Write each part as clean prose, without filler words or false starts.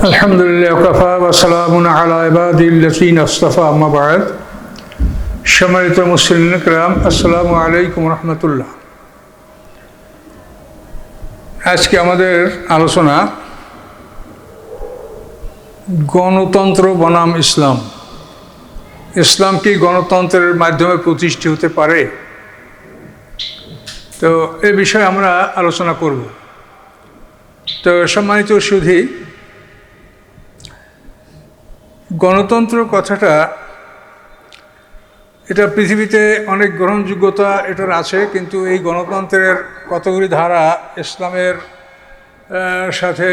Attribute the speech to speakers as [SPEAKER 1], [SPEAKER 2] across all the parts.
[SPEAKER 1] আলহামদুলিল্লাহ ওয়াকাফা ওয়া সালামুন আলা ইবাদিল্লাযিনা ইসতাফা আম্মা বা'দ। সম্মানিত মুসলিম কিরাম, আসসালামু আলাইকুম রাহমাতুল্লাহ। আজকে আমাদের আলোচনা গণতন্ত্র বনাম ইসলাম। ইসলাম কি গণতন্ত্রের মাধ্যমে প্রতিষ্ঠিত হতে পারে? তো এ বিষয়ে আমরা আলোচনা করব। তো সম্মানিত সুধী, গণতন্ত্র কথাটা এটা পৃথিবীতে অনেক গ্রহণযোগ্যতা এটার আছে, কিন্তু এই গণতন্ত্রের কতগুলি ধারা ইসলামের সাথে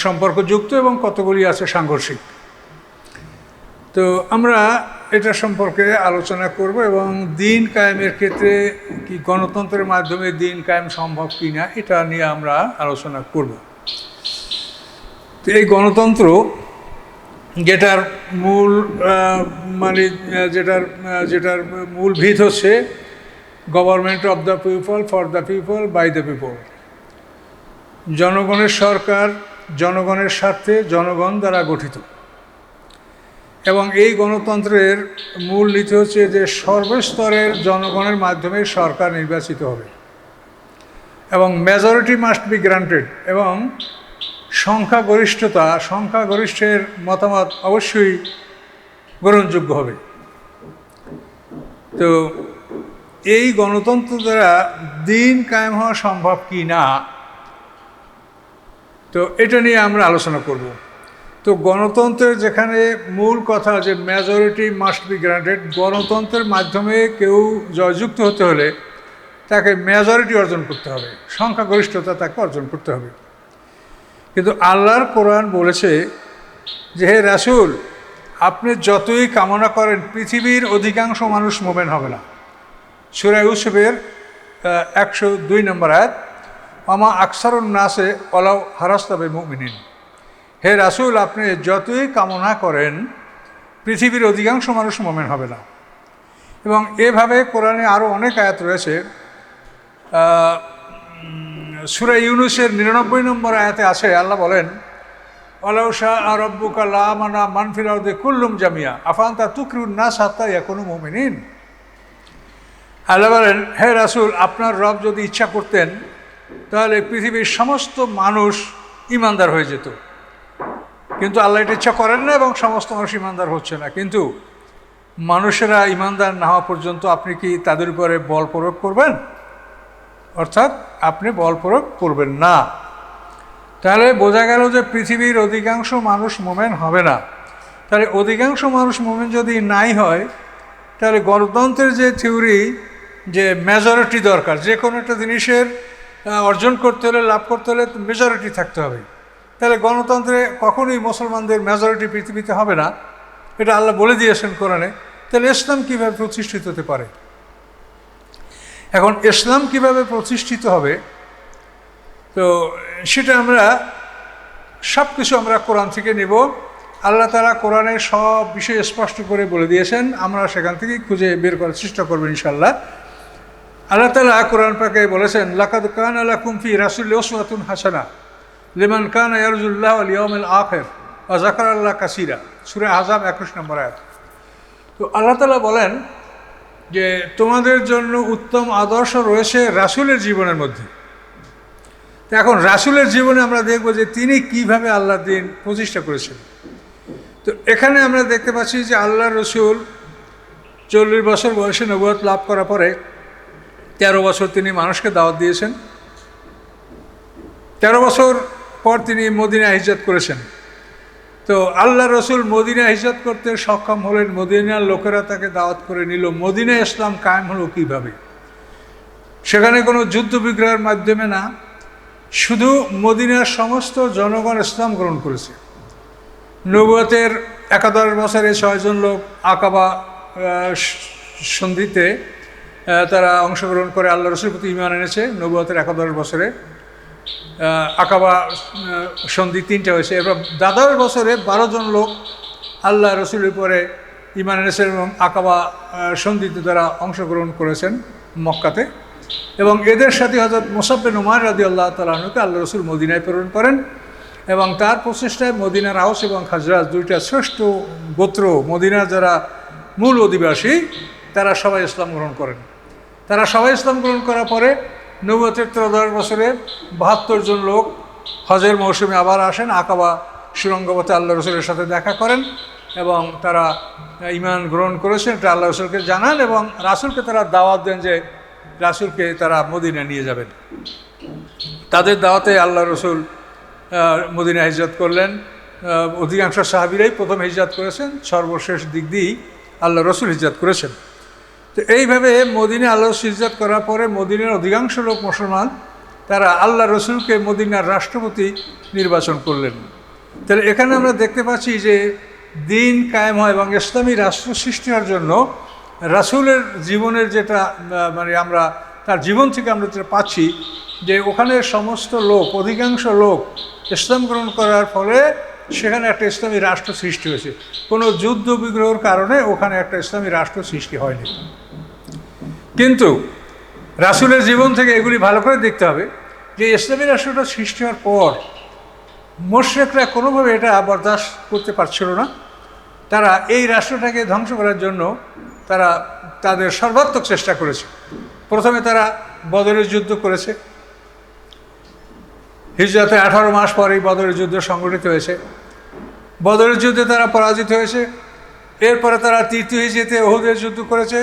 [SPEAKER 1] সম্পর্কযুক্ত এবং কতগুলি আছে সাংঘর্ষিক। তো আমরা এটা সম্পর্কে আলোচনা করব এবং দিন কায়েমের ক্ষেত্রে কি গণতন্ত্রের মাধ্যমে দিন কায়েম সম্ভব কি না এটা নিয়ে আমরা আলোচনা করব। তো এই গণতন্ত্র যেটার মূল যেটার মূল ভিত হচ্ছে government of the people, for the people, by the people. জনগণের সরকার জনগণের স্বার্থে জনগণ দ্বারা গঠিত। এবং এই গণতন্ত্রের মূল নীতি হচ্ছে যে সর্বস্তরের জনগণের মাধ্যমে সরকার নির্বাচিত হবে এবং মেজরিটি মাস্ট বি গ্রান্টেড, এবং সংখ্যাগরিষ্ঠের মতামত অবশ্যই গ্রহণযোগ্য হবে। তো এই গণতন্ত্র দ্বারা দিন কায়েম হওয়া সম্ভব কি না, তো এটা নিয়ে আমরা আলোচনা করব। তো গণতন্ত্রের যেখানে মূল কথা যে মেজরিটি মাস্ট বি গ্রান্টেড, গণতন্ত্রের মাধ্যমে কেউ জয়যুক্ত হতে হলে তাকে মেজরিটি অর্জন করতে হবে, সংখ্যাগরিষ্ঠতা তাকে অর্জন করতে হবে। কিন্তু আল্লাহর কোরআন বলেছে যে হে রাসূল, আপনি যতই কামনা করেন পৃথিবীর অধিকাংশ মানুষ মোমেন হবে না। সূরা ইউসুফের 102 নম্বর আয়াত, আমা আকসারুন নাসে ওয়ালাউ হারাস্তা বিমুমিনিন। হে রাসূল, আপনি যতই কামনা করেন পৃথিবীর অধিকাংশ মানুষ মোমেন হবে না। এবং এভাবে কোরআনে আরও অনেক আয়াত রয়েছে। সূরা ইউনূসের 99 নম্বর আয়াতে আছে, আল্লাহ বলেন ওয়ালাউ শাআ রাব্বুকা লাআমানা মান ফিল আরদি কুল্লুম জামিয়া আফাআনতা তুকরিহুন নাস হাত্তা ইয়াকুনু মুমিনিন। আল্লাহ বলেন, হে রাসূল, আপনার রব যদি ইচ্ছা করতেন তাহলে পৃথিবীর সমস্ত মানুষ ঈমানদার হয়ে যেত, কিন্তু আল্লাহ এটা ইচ্ছা করেন না এবং সমস্ত মানুষ ঈমানদার হচ্ছে না। কিন্তু মানুষেরা ঈমানদার না হওয়া পর্যন্ত আপনি কি তাদের উপরে বল প্রয়োগ করবেন? অর্থাৎ আপনি বল প্রয়োগ করবেন না। তাহলে বোঝা গেল যে পৃথিবীর অধিকাংশ মানুষ মোমেন হবে না। তাহলে অধিকাংশ মানুষ মোমেন যদি নাই হয়, তাহলে গণতন্ত্রের যে থিওরি যে মেজরিটি দরকার, যে কোনো একটা জিনিসের অর্জন করতে হলে, লাভ করতে হলে মেজরিটি থাকতে হবে, তাহলে গণতন্ত্রে কখনোই মুসলমানদের মেজরিটি পৃথিবীতে হবে না। এটা আল্লাহ বলে দিয়েছেন কোরআনে। তাহলে ইসলাম কীভাবে প্রতিষ্ঠিত হতে পারে? এখন ইসলাম কিভাবে প্রতিষ্ঠিত হবে, তো সেটা আমরা সব কিছু আমরা কোরআন থেকে নেব। আল্লাহ তাআলা কোরআনে সব বিষয় স্পষ্ট করে বলে দিয়েছেন, আমরা সেখান থেকেই খুঁজে বের করার চেষ্টা করবেন ইনশাআল্লাহ। আল্লাহ তাআলা কোরআন পাকে বলেছেন, লাকাদ কানা লাকুম ফি রাসূলিল্লাহি উসওয়াতুন হাসানা লিমান কানা ইয়ারজুল্লাহ ওয়াল ইয়াউমিল আখির ওয়া যাকারাল্লাহ কাসীরা। সূরা আহজাব 21 নম্বর আয়াত। তো আল্লাহ তাআলা বলেন যে তোমাদের জন্য উত্তম আদর্শ রয়েছে রাসূলের জীবনের মধ্যে। তো এখন রাসূলের জীবনে আমরা দেখব যে তিনি কিভাবে আল্লাহর দ্বীন প্রতিষ্ঠা করেছেন। তো এখানে আমরা দেখতে পাচ্ছি যে আল্লাহর রসূল 40 বছর বয়সে নবুয়ত লাভ করার পরে 13 বছর তিনি মানুষকে দাওয়াত দিয়েছেন। 13 বছর পর তিনি মদিনায় হিজরত করেছেন। তো আল্লাহ রসূল মদিনায় হিজরত করতে সক্ষম হলেন, মদিনার লোকেরা তাকে দাওয়াত করে নিল। মদিনায় ইসলাম কায়েম হলো কীভাবে? সেখানে কোনো যুদ্ধ বিগ্রহের মাধ্যমে না, শুধু মদিনার সমস্ত জনগণ ইসলাম গ্রহণ করেছে। নবুয়তের 11 বছরে 6 জন লোক আকাবা সন্ধিতে তারা অংশগ্রহণ করে আল্লাহ রসূলের প্রতি ঈমান এনেছে। নবুয়তের 11 বছরে আকাবা সন্ধি 3টা হয়েছে। এবার 12 বছরে 12 জন লোক আল্লাহ রসূলের উপরে ঈমান এনেছেন এবং আকাবা সন্ধিতে তারা অংশগ্রহণ করেছেন মক্কাতে। এবং এদের সাথে হযরত মুসাব বিন উমাইর রাদিয়াল্লাহু তাআলা আনহুকে আল্লাহ রসূল মদিনায় প্রেরণ করেন এবং তার প্রচেষ্টায় মদিনার আউস এবং খাজরাজ দুইটা শ্রেষ্ঠ গোত্র, মদিনার যারা মূল অধিবাসী, তারা সবাই ইসলাম গ্রহণ করেন। তারা সবাই ইসলাম গ্রহণ করার পরে নবুয়তের 13 বছরে 72 জন লোক হজের মৌসুমে আবার আসেন, আকাবা সুরঙ্গপথে আল্লাহ রসুলের সাথে দেখা করেন এবং তারা ঈমান গ্রহণ করেছেন, এটা আল্লাহ রসুলকে জানান এবং রাসূলকে তারা দাওয়াত দেন যে রাসূলকে তারা মদিনা নিয়ে যাবেন। তাদের দাওয়াতে আল্লাহ রসুল মদিনা হিজরত করলেন। অধিকাংশ সাহাবীরাই প্রথম হিজরত করেছেন, সর্বশেষ দিক দিয়েই আল্লাহ রসুল হিজরত করেছেন। তো এইভাবে মদিনা আল্লাহ রসুল হিজরত করার পরে মদিনার অধিকাংশ লোক মুসলমান, তারা আল্লাহ রসুলকে মদিনার রাষ্ট্রপতি নির্বাচন করলেন। তাহলে এখানে আমরা দেখতে পাচ্ছি যে দিন কায়েম হয় এবং ইসলামী রাষ্ট্র সৃষ্টি হওয়ার জন্য রাসূলের জীবনের যেটা মানে আমরা তার জীবন থেকে আমরা যেটা পাচ্ছি যে ওখানে সমস্ত লোক, অধিকাংশ লোক ইসলাম গ্রহণ করার ফলে সেখানে একটা ইসলামী রাষ্ট্র সৃষ্টি হয়েছে। কোনো যুদ্ধ বিগ্রহের কারণে ওখানে একটা ইসলামী রাষ্ট্র সৃষ্টি হয়নি। কিন্তু রাসূলের জীবন থেকে এগুলি ভালো করে দেখতে হবে যে ইসলামী রাষ্ট্রটা সৃষ্টি হওয়ার পর মুশরিকরা কোনোভাবে এটা বরদাস্ত করতে পারছিল না। তারা এই রাষ্ট্রটাকে ধ্বংস করার জন্য তারা তাদের সর্বাত্মক চেষ্টা করেছে। প্রথমে তারা বদরের যুদ্ধ করেছে। হিজরতের 18 মাস পরেই বদরের যুদ্ধ সংগঠিত হয়েছে। বদরের যুদ্ধে তারা পরাজিত হয়েছে। এরপরে তারা তৃতীয় হিজরতে উহুদের যুদ্ধ করেছে,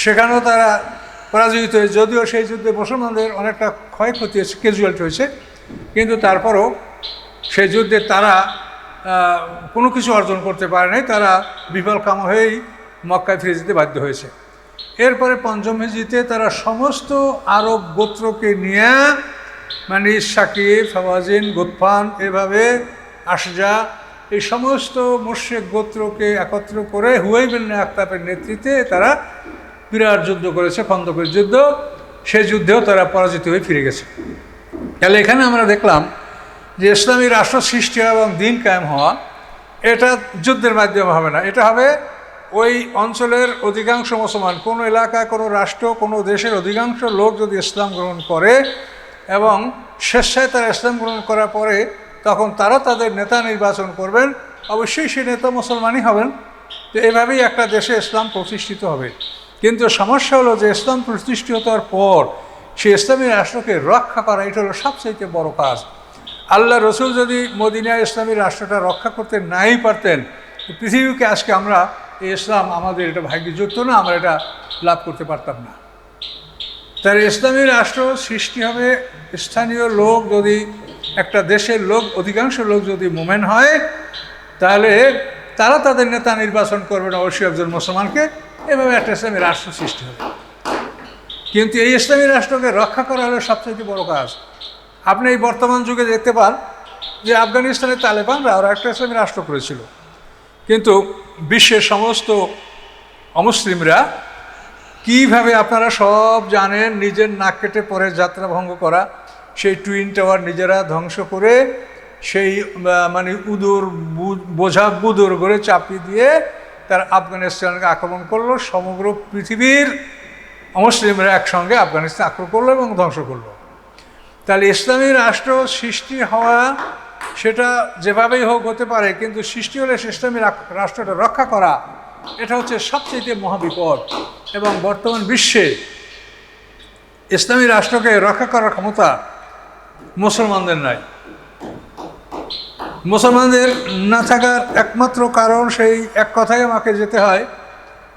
[SPEAKER 1] সেখানেও তারা পরাজিত হয়েছে। যদিও সেই যুদ্ধে মুসলমানদের অনেকটা ক্ষয়ক্ষতি হয়েছে, ক্যাজুয়ালিটি হয়েছে, কিন্তু তারপরও সেই যুদ্ধে তারা কোনো কিছু অর্জন করতে পারে নাই। তারা বিফলকাম হয়েই মক্কায় ফিরে যেতে বাধ্য হয়েছে। এরপরে পঞ্চম হিজরিতে তারা সমস্ত আরব গোত্রকে নিয়ে, মানে শাকিব, হাওয়াজিন, গোতফান, এভাবে আশজা, এই সমস্ত মুশরিক গোত্রকে একত্র করে হুয়াই বিন আখতাবের নেতৃত্বে তারা বিরাট যুদ্ধ করেছে, খন্দকের যুদ্ধ। সেই যুদ্ধেও তারা পরাজিত হয়ে ফিরে গেছে। তাহলে এখানে আমরা দেখলাম যে ইসলামী রাষ্ট্র সৃষ্টি এবং দিন কায়েম হওয়া এটা যুদ্ধের মাধ্যমে হবে না, এটা হবে ওই অঞ্চলের অধিকাংশ মুসলমান, কোনো এলাকায়, কোনো রাষ্ট্র, কোনো দেশের অধিকাংশ লোক যদি ইসলাম গ্রহণ করে এবং স্বেচ্ছায় তারা ইসলাম গ্রহণ করার পরে তখন তারা তাদের নেতা নির্বাচন করবেন, অবশ্যই সেই নেতা মুসলমানই হবেন। তো এভাবেই একটা দেশে ইসলাম প্রতিষ্ঠিত হবে। কিন্তু সমস্যা হলো যে ইসলাম প্রতিষ্ঠিত হওয়ার পর সেই ইসলামী রাষ্ট্রকে রক্ষা করা, এটা হলো সবচাইতে বড় কাজ। আল্লাহ রসুল যদি মদিনায় ইসলামী রাষ্ট্রটা রক্ষা করতে নাই পারতেন, পৃথিবীকে আজকে আমরা এই ইসলাম আমাদের এটা ভাগ্যযুক্ত না, আমরা এটা লাভ করতে পারতাম না। তার ইসলামী রাষ্ট্র সৃষ্টি হবে স্থানীয় লোক, যদি একটা দেশের লোক, অধিকাংশ লোক যদি মোমেন হয়, তাহলে তারা তাদের নেতা নির্বাচন করবেন অবশ্যই একজন মুসলমানকে। এভাবে একটা ইসলামী রাষ্ট্র সৃষ্টি হবে। কিন্তু এই ইসলামী রাষ্ট্রকে রক্ষা করা হলো সবচেয়ে বড় কাজ। আপনি এই বর্তমান যুগে দেখতে পান যে আফগানিস্তানের তালেবানরা ওরা একটা ইসলামী রাষ্ট্র করেছিল, কিন্তু বিশ্বের সমস্ত অমুসলিমরা কীভাবে, আপনারা সব জানেন, নিজের নাক কেটে পরে যাত্রা ভঙ্গ করা, সেই টুইন টাওয়ার নিজেরা ধ্বংস করে সেই মানে বোঝা বুদর করে চাপিয়ে দিয়ে তারা আফগানিস্তানকে আক্রমণ করলো। সমগ্র পৃথিবীর অমুসলিমরা একসঙ্গে আফগানিস্তান আক্রমণ করলো এবং ধ্বংস করলো। তাহলে ইসলামী রাষ্ট্র সৃষ্টি হওয়া সেটা যেভাবেই হোক হতে পারে, কিন্তু সৃষ্টি হলে ইসলামী রাষ্ট্রটা রক্ষা করা এটা হচ্ছে সবচেয়ে মহাবিপদ। এবং বর্তমান বিশ্বে ইসলামী রাষ্ট্রকে রক্ষা করার ক্ষমতা মুসলমানদের নাই। মুসলমানদের না থাকার একমাত্র কারণ, সেই এক কথাই আমাকে যেতে হয়,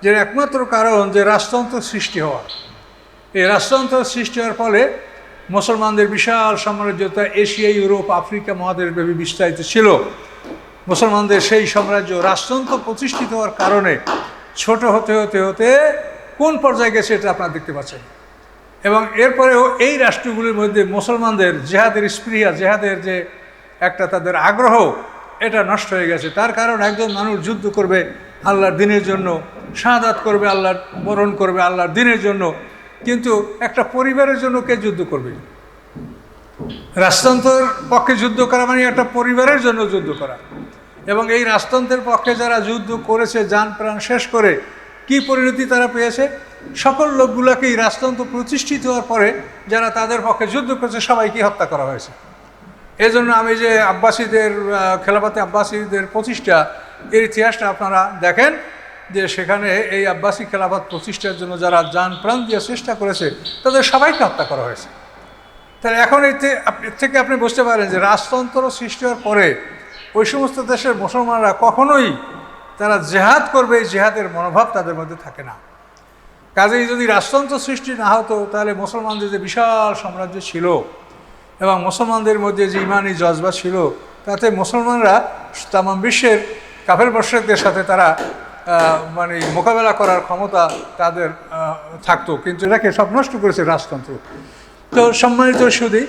[SPEAKER 1] যে একমাত্র কারণ যে রাজতন্ত্র সৃষ্টি হওয়া। এই রাজতন্ত্র সৃষ্টি হওয়ার ফলে মুসলমানদের বিশাল সাম্রাজ্যতা এশিয়া, ইউরোপ, আফ্রিকা মহাদেশব্যাপী বিস্তারিত ছিল। মুসলমানদের সেই সাম্রাজ্য রাজতন্ত্র প্রতিষ্ঠিত হওয়ার কারণে ছোট হতে হতে হতে কোন পর্যায়ে গেছে এটা আপনারা দেখতে পাচ্ছেন। এবং এরপরেও এই রাষ্ট্রগুলির মধ্যে মুসলমানদের জেহাদের স্পৃহা, জেহাদের যে একটা তাদের আগ্রহ, এটা নষ্ট হয়ে গেছে। তার কারণ একজন মানুষ যুদ্ধ করবে আল্লাহর দিনের জন্য, শাহাদাত করবে, আল্লাহর বরণ করবে আল্লাহর দিনের জন্য, কিন্তু একটা পরিবারের জন্য কে যুদ্ধ করবে? রাজতন্ত্রের পক্ষে যুদ্ধ করা মানে একটা পরিবারের জন্য যুদ্ধ করা। এবং এই রাজতন্ত্রের পক্ষে যারা যুদ্ধ করেছে, যান প্রাণ শেষ করে কি পরিণতি তারা পেয়েছে? সকল লোকগুলোকেই রাজতন্ত্র প্রতিষ্ঠিত হওয়ার পরে যারা তাদের পক্ষে যুদ্ধ করেছে সবাইকে হত্যা করা হয়েছে। এই জন্য আমি যে আব্বাসীদের খেলাফতে আব্বাসীদের প্রতিষ্ঠা এর ইতিহাসটা আপনারা দেখেন যে সেখানে এই আব্বাসী খেলাফত প্রতিষ্ঠার জন্য যারা যান প্রাণ দিয়ে চেষ্টা করেছে তাদের সবাইকে হত্যা করা হয়েছে। তাহলে এখন এর থেকে আপনি বুঝতে পারেন যে রাজতন্ত্র সৃষ্টি হওয়ার পরে ওই সমস্ত দেশের মুসলমানরা কখনোই তারা জেহাদ করবে, এই জেহাদের মনোভাব তাদের মধ্যে থাকে না। কাজেই যদি রাজতন্ত্র সৃষ্টি না হতো তাহলে মুসলমানদের যে বিশাল সাম্রাজ্য ছিল এবং মুসলমানদের মধ্যে যে ইমানি জজবা ছিল তাতে মুসলমানরা তাম বিশ্বের কাফের মুশরিকদের সাথে তারা মানে মোকাবেলা করার ক্ষমতা তাদের থাকতো, কিন্তু এটাকে সব নষ্ট করেছে রাজতন্ত্র। তো সম্মানিত সুধী,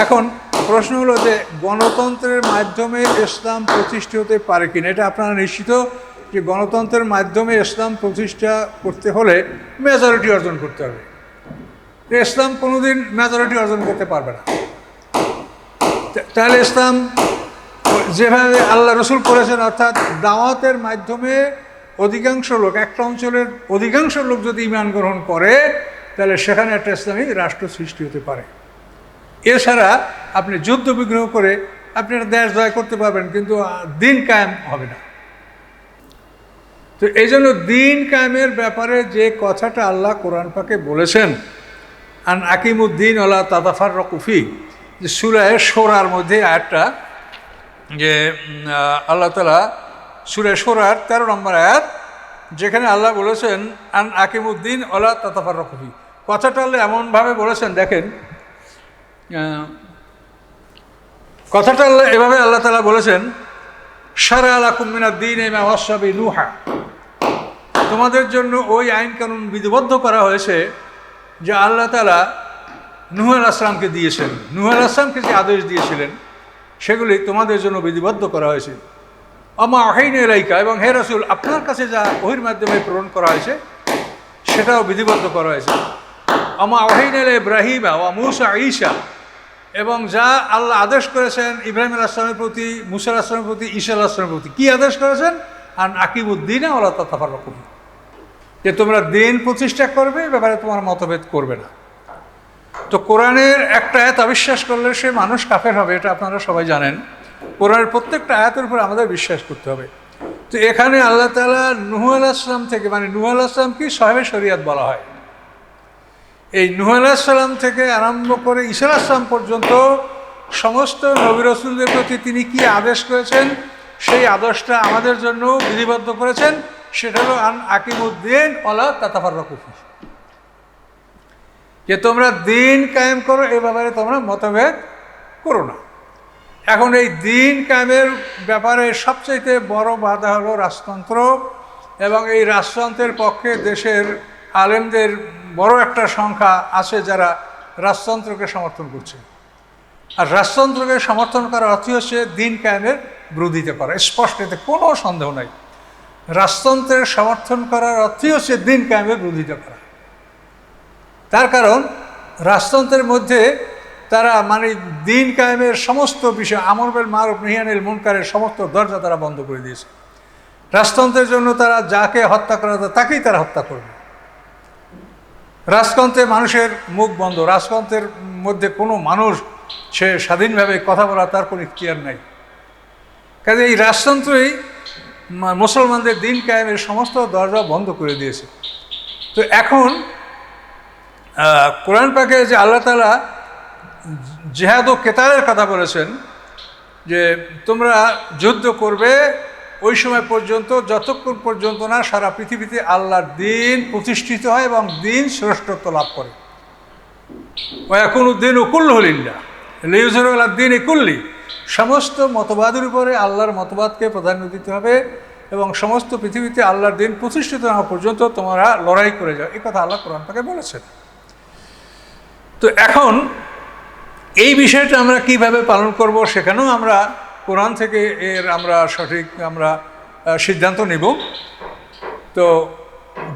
[SPEAKER 1] এখন প্রশ্ন হলো যে গণতন্ত্রের মাধ্যমে ইসলাম প্রতিষ্ঠিত হতে পারে কিনা। এটা আপনারা নিশ্চিত যে গণতন্ত্রের মাধ্যমে ইসলাম প্রতিষ্ঠা করতে হলে মেজরিটি অর্জন করতে হবে। ইসলাম কোনোদিন মেজরিটি অর্জন করতে পারবে না। তাহলে ইসলাম যেভাবে আল্লাহ রসুল করেছেন, অর্থাৎ দাওয়াতের মাধ্যমে অধিকাংশ লোক, একটা অঞ্চলের অধিকাংশ লোক যদি ঈমান গ্রহণ করে তাহলে সেখানে একটা ইসলামী রাষ্ট্র সৃষ্টি হতে পারে। এছাড়া আপনি যুদ্ধ বিগ্রহ করে আপনারা দেশ জয় করতে পারবেন, কিন্তু দিন কায়েম হবে না। তো এই জন্য দিন কায়েমের ব্যাপারে যে কথাটা আল্লাহ কোরআন পাকে বলেছেন, আন আকিমুদ্দিন আলা তাতাফাররাকু ফি, যে সূরা শূরার মধ্যে আয়াতটা, যে আল্লাহ তাআলা সূরা শূরার 13 নম্বর আয়াত, যেখানে আল্লাহ বলেছেন আন আকিমুদ্দিন আলা তাতাফাররাকু ফি। কথাটা আল্লাহ এমনভাবে বলেছেন, দেখেন কথাটা আল্লাহ এভাবে আল্লাহ তাআলা বলেছেন, শারা লাকুম মিনাদ-দীনি মা ওয়াসা বিহি নূহা, তোমাদের জন্য ওই আইন কানুন বিধিবদ্ধ করা হয়েছে যে আল্লাহ তাআলা নূহ আলাইহিস সালামকে দিয়েছেন। নূহ আলাইহিস সালামকে যে আদেশ দিয়েছিলেন সেগুলি তোমাদের জন্য বিধিবদ্ধ করা হয়েছে। আমা ওহাইনা ইলাইকা, এবং হে রাসূল আপনার কাছে যা ওহীর মাধ্যমে প্রেরণ করা হয়েছে সেটাও বিধিবদ্ধ করা হয়েছে। আমা ওহাইনা ইলা ইব্রাহিমা ওয়া মূসা ঈসা, এবং যা আল্লাহ আদেশ করেছেন ইব্রাহিম আলাইহিস সালামের প্রতি, মূসা আলাইহিস সালামের প্রতি, ঈসা আলাইহিস সালামের প্রতি। কি আদেশ করেছেন? আন আকিমুদ্দিন ওয়া লা তাতাফাররাকু, যে তোমরা দিন প্রতিষ্ঠা করবে, ব্যাপারে তোমার মতভেদ করবে না। তো কোরআনের একটা আয়াত অবিশ্বাস করলে সে মানুষ কাফের হবে, এটা আপনারা সবাই জানেন। কোরআনের প্রত্যেকটা আয়াতের উপর আমাদের বিশ্বাস করতে হবে। তো এখানে আল্লাহ তাআলা নূহ আলাইহিস সালাম থেকে, মানে নূহ আলাইহিস সালাম কি সাহেবে শরিয়াত বলা হয়, এই নূহ আলাইহিস সালাম থেকে আরম্ভ করে ঈসা আলাইহিস সালাম পর্যন্ত সমস্ত নবী রাসূলদের প্রতি তিনি কি আদেশ করেছেন সেই আদেশটা আমাদের জন্য বিধিবদ্ধ করেছেন। সেটা হলো আন আকিমুদ্দিন ওয়া লা তাতাফাররাকু ফি, যে তোমরা দিন কায়েম করো, এ ব্যাপারে তোমরা মতভেদ করো না। এখন এই দিন কায়েমের ব্যাপারে সবচাইতে বড় বাধা হলো রাজতন্ত্র, এবং এই রাজতন্ত্রের পক্ষে দেশের আলেমদের বড় একটা সংখ্যা আছে যারা রাজতন্ত্রকে সমর্থন করছে। আর রাজতন্ত্রকে সমর্থন করার অর্থ হচ্ছে দিন কায়েমের বিরোধিতা করা, স্পষ্ট, এতে কোনো সন্দেহ নাই। রাজতন্ত্রের সমর্থন করার অর্থই হচ্ছে দিন কায়েমের বিরোধিতা করা। তার কারণ রাজতন্ত্রের মধ্যে তারা মানে দিন কায়েমের সমস্ত বিষয়, আমর বিল মারুফ নাহি আনিল মুনকারের সমস্ত দরজা তারা বন্ধ করে দিয়েছে। রাজতন্ত্রের জন্য তারা যাকে হত্যা করা যায় তাকেই তারা হত্যা করবে। রাজতন্ত্রে মানুষের মুখ বন্ধ, রাজতন্ত্রের মধ্যে কোনো মানুষ সে স্বাধীনভাবে কথা বলা তার কোনো ইখতিয়ার নাই। কাজে এই রাজতন্ত্রই মুসলমানদের দিন কায়েমের সমস্ত দরজা বন্ধ করে দিয়েছে। তো এখন কোরআন পাকে যে আল্লাহ তাআলা জিহাদ ও কেতালের কথা বলেছেন, যে তোমরা যুদ্ধ করবে ওই সময় পর্যন্ত যতক্ষণ পর্যন্ত না সারা পৃথিবীতে আল্লাহর দিন প্রতিষ্ঠিত হয় এবং দিন শ্রেষ্ঠত্ব লাভ করে। ওয়াকুনুদ্দিন কুল্লুহু লিল্লাহ লিইয়ুযহিরাহু আলাদ দীনি কুল্লি, সমস্ত মতবাদের উপরে আল্লাহর মতবাদকে প্রাধান্য দিতে হবে এবং সমস্ত পৃথিবীতে আল্লাহর দিন প্রতিষ্ঠিত না হওয়া পর্যন্ত তোমরা লড়াই করে যাও, এই কথা আল্লাহ কোরআন পাকে বলেছেন। তো এখন এই বিষয়টা আমরা কিভাবে পালন করব, সেখানেও আমরা কোরআন থেকে আমরা সঠিক সিদ্ধান্ত নিব। তো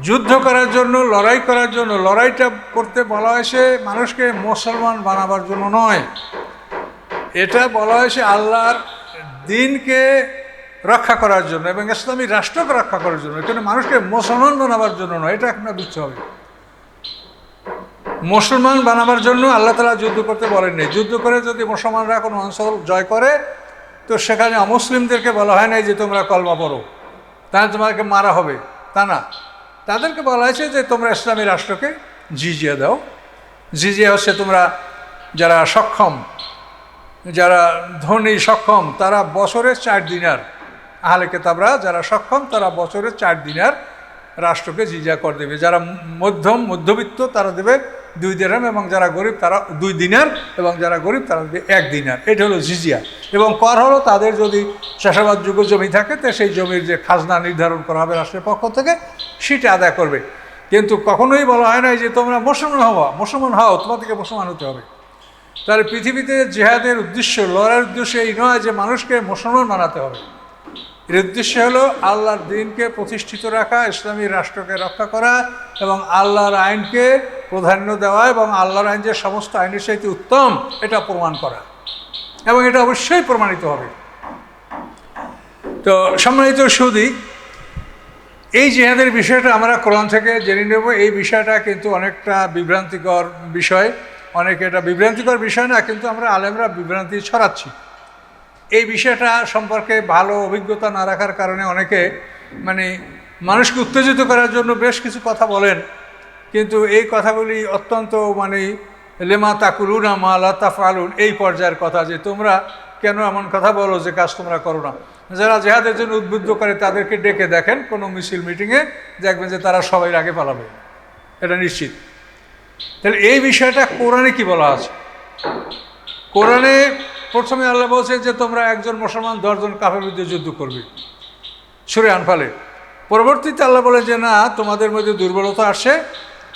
[SPEAKER 1] যুদ্ধ করার জন্য, লড়াই করার জন্য, লড়াইটা করতে বলা হয়েছে মানুষকে মুসলমান বানাবার জন্য নয়, এটা বলা হয়েছে আল্লাহর দিনকে রক্ষা করার জন্য এবং ইসলামী রাষ্ট্রকে রক্ষা করার জন্য। এখানে মানুষকে মুসলমান বানাবার জন্য নয়, এটা আপনার বুঝতে হবে। মুসলমান বানাবার জন্য আল্লাহ তাআলা যুদ্ধ করতে বলেননি। যুদ্ধ করে যদি মুসলমানরা কোনো অঞ্চল জয় করে, তো সেখানে অমুসলিমদেরকে বলা হয় নাই যে তোমরা কলমা পড়ো, তাহলে তোমাকে মারা হবে, তা না। তাদেরকে বলা হয়েছে যে তোমরা ইসলামী রাষ্ট্রকে জিজিয়া দাও। জিজিয়া হচ্ছে তোমরা যারা সক্ষম, যারা ধনী সক্ষম, তারা বছরে 4 দিনার, আহলে কিতাবরা যারা সক্ষম তারা বছরে 4 দিনার রাষ্ট্রকে জিজিয়া কর দেবে। যারা মধ্যবিত্ত তারা দেবে 2 দিরহাম, এবং যারা গরিব তারা 2 দিনার, এবং যারা গরিব তারা দেবে 1 দিনার। এটা হলো জিজিয়া। এবং কর হলো তাদের যদি চাষাবাদযোগ্য জমি থাকে, তো সেই জমির যে খাজনা নির্ধারণ করা হবে রাষ্ট্রের পক্ষ থেকে, সেটা আদায় করবে। কিন্তু কখনোই বলা হয় না যে তোমরা মুসলমান হও, তোমাদেরকে মুসলমান হতে হবে। তাহলে পৃথিবীতে জিহাদের উদ্দেশ্য, লড়াইয়ের উদ্দেশ্য এই নয় যে মানুষকে মুসলমান বানাতে হবে। এর উদ্দেশ্য হলো আল্লাহর দ্বীনকে প্রতিষ্ঠিত রাখা, ইসলামী রাষ্ট্রকে রক্ষা করা, এবং আল্লাহর আইনকে প্রাধান্য দেওয়া, এবং আল্লাহর আইন যে সমস্ত আইনের চাইতে উত্তম এটা প্রমাণ করা, এবং এটা অবশ্যই প্রমাণিত হবে। তো সম্মানিত সুধী, এই জিহাদের বিষয়টা আমরা কোরআন থেকে জেনে নেব। এই বিষয়টা কিন্তু অনেকটা বিভ্রান্তিকর বিষয়। অনেকে এটা বিভ্রান্তিকর বিষয় না, কিন্তু আমরা আলেমরা বিভ্রান্তি ছড়াচ্ছি। এই বিষয়টা সম্পর্কে ভালো অভিজ্ঞতা না রাখার কারণে অনেকে মানুষকে উত্তেজিত করার জন্য বেশ কিছু কথা বলেন, কিন্তু এই কথাগুলি অত্যন্ত লেমা তাকুলুনা মা লা তাফআলুন, এই পর্যায়ের কথা, যে তোমরা কেন এমন কথা বলো যে কাজ তোমরা করো না। যারা জেহাদের জন্য উদ্বুদ্ধ করে তাদেরকে ডেকে দেখেন কোনো মিছিল মিটিংয়ে, দেখবেন যে তারা সবাই আগে পালাবে, এটা নিশ্চিত। তাহলে এই বিষয়টা কোরআনে কি বলা আছে? কোরআনে প্রথমে আল্লাহ বলছেন যে তোমরা একজন মুসলমান 10 জন কাফের বিরুদ্ধে যুদ্ধ করবে, সূরা আনফালে। পরবর্তীতে আল্লাহ বলে যে না, তোমাদের মধ্যে দুর্বলতা আসে,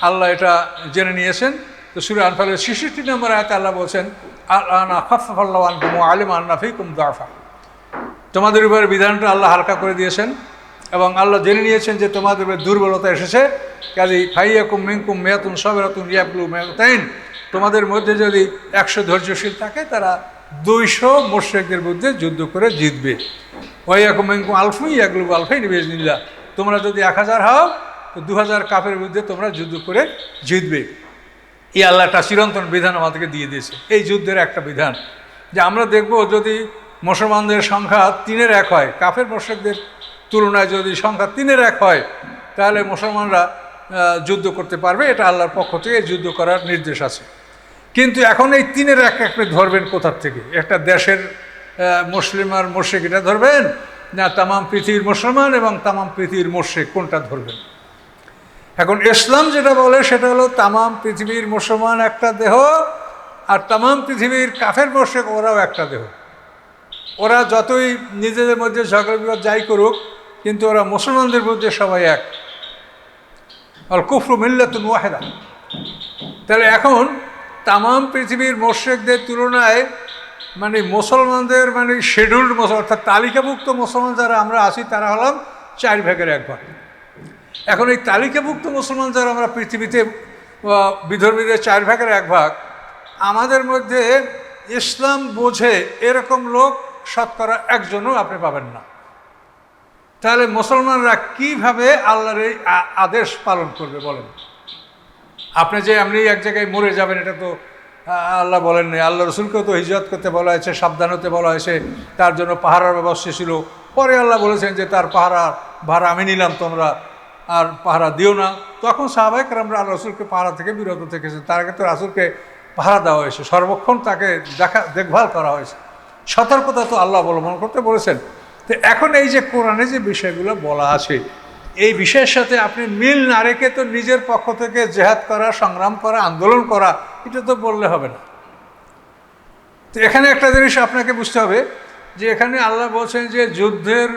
[SPEAKER 1] আল্লাহ এটা জেনে নিয়েছেন। তো সূরা আনফালের 66 নম্বর আয়াতে আল্লাহ বলছেন আনা খাফফাল্লাহু আনকুম ওয়া আলিমা আন্না ফীকুম দাফা, তোমাদের উপরে বিধানটা আল্লাহ হালকা করে দিয়েছেন, এবং আল্লাহ জেনে নিয়েছেন যে তোমাদের উপরে দুর্বলতা এসেছে। কাজেই ফাইয়াকুম মিনকুম মিয়াতুন সাবিরাতুন ইয়াকলু মিয়াতাইন, তোমাদের মধ্যে যদি 100 ধৈর্যশীল থাকে, তারা 200 মুশরিকদের বিরুদ্ধে যুদ্ধ করে জিতবে। ওয়াইয়াকুম মিনকুম আলফুন ইয়াগলু আলফাইন বিইজনিল্লাহ, তোমরা যদি 1000 হও, তো 2000 কাফের বিরুদ্ধে তোমরা যুদ্ধ করে জিতবে। এই আল্লাহ একটা চিরন্তন বিধান আমাদেরকে দিয়ে দিয়েছে। এই যুদ্ধের একটা বিধান যে আমরা দেখব, যদি মুসলমানদের সংখ্যা 3-এর 1 হয়, কাফের মুশরিকদের তুলনায় যদি সংখ্যা 3-এর 1 হয়, তাহলে মুসলমানরা যুদ্ধ করতে পারবে। এটা আল্লাহর পক্ষ থেকে যুদ্ধ করার নির্দেশ আছে। কিন্তু এখন এই 3-এর 1 আপনি ধরবেন কোথার থেকে? একটা দেশের মুসলিম আর মুশরিক এটা ধরবেন, না তামাম পৃথিবীর মুসলমান এবং তামাম পৃথিবীর মুশরিক, কোনটা ধরবেন? এখন ইসলাম যেটা বলে সেটা হলো তামাম পৃথিবীর মুসলমান একটা দেহ, আর তামাম পৃথিবীর কাফের মুশরিক ওরাও একটা দেহ। ওরা যতই নিজেদের মধ্যে ঝগড়া বিবাদ যাই করুক, কিন্তু ওরা মুসলমানদের মধ্যে সবাই এক। আল কুফরু মিল্লাতুন ওয়াহিদা। তাহলে এখন তামাম পৃথিবীর মুশরিকদের তুলনায় মুসলমানদের শিডিউল্ড মুসলমান, অর্থাৎ তালিকাভুক্ত মুসলমান যারা আমরা আছি, তারা হলাম 4 ভাগের 1 ভাগ। এখন এই তালিকাভুক্ত মুসলমান যারা আমরা পৃথিবীতে, বিধর্মীদের 4 ভাগের 1 ভাগ, আমাদের মধ্যে ইসলাম বোঝে এরকম লোক শতকরা 1 জনও আপনি পাবেন না। তাহলে মুসলমানরা কিভাবে আল্লাহর এই আদেশ পালন করবে বলেন? আপনি যে এমনি এক জায়গায় মরে যাবেন, এটা তো আল্লাহ বলেন নাই। আল্লাহ রসুলকেও তো হিজরত করতে বলা হয়েছে, সাবধান হতে বলা হয়েছে, তার জন্য পাহারার ব্যবস্থা ছিল। পরে আল্লাহ বলেছেন যে তার পাহারা ভাড়া আমি নিলাম, তোমরা আর পাহারা দিও না। তখন সাহাবায়ে কেরামরা আল্লাহ রসুলকে পাহারা থেকে বিরত থেকেছে। তার আগে তো রাসূলকে পাহারা দেওয়া হয়েছে, সর্বক্ষণ তাকে দেখভাল করা হয়েছে। সতর্কতা তো আল্লাহ অবলম্বন করতে বলেছেন। তো এখন এই যে কোরআনে যে বিষয়গুলো বলা আছে, এই বিষয়ের সাথে আপনি মিল না রেখে তো নিজের পক্ষ থেকে জেহাদ করা, সংগ্রাম করা, আন্দোলন করা, এটা তো বললে হবে না। তো এখানে একটা জিনিস আপনাকে বুঝতে হবে, যে এখানে আল্লাহ বলছেন যে যুদ্ধের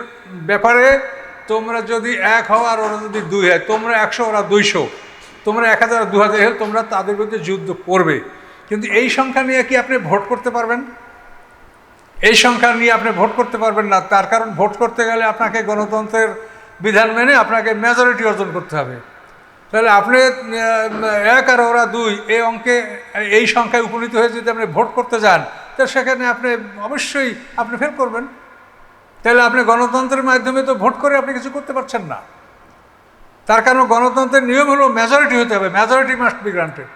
[SPEAKER 1] ব্যাপারে তোমরা যদি 1 হও আর ওরা যদি 2 হয়, তোমরা 100 ওরা 200, তোমরা 1000 2000 হলে তোমরা তাদের বিরুদ্ধে যুদ্ধ করবে। কিন্তু এই সংখ্যা নিয়ে কি আপনি ভোট করতে পারবেন? এই সংখ্যা নিয়ে আপনি ভোট করতে পারবেন না। তার কারণ ভোট করতে গেলে আপনাকে গণতন্ত্রের বিধান মেনে আপনাকে মেজরিটি অর্জন করতে হবে। তাহলে আপনি 1 আর ওরা 2 এই অঙ্কে, এই সংখ্যায় উপনীত হয়ে যদি আপনি ভোট করতে যান, তো সেখানে আপনি অবশ্যই আপনি ফেল করবেন। তাহলে আপনি গণতন্ত্রের মাধ্যমে তো ভোট করে আপনি কিছু করতে পারছেন না। তার কারণ গণতন্ত্রের নিয়ম হলো মেজরিটি হতে হবে, মেজরিটি মাস্ট বি গ্রান্টেড।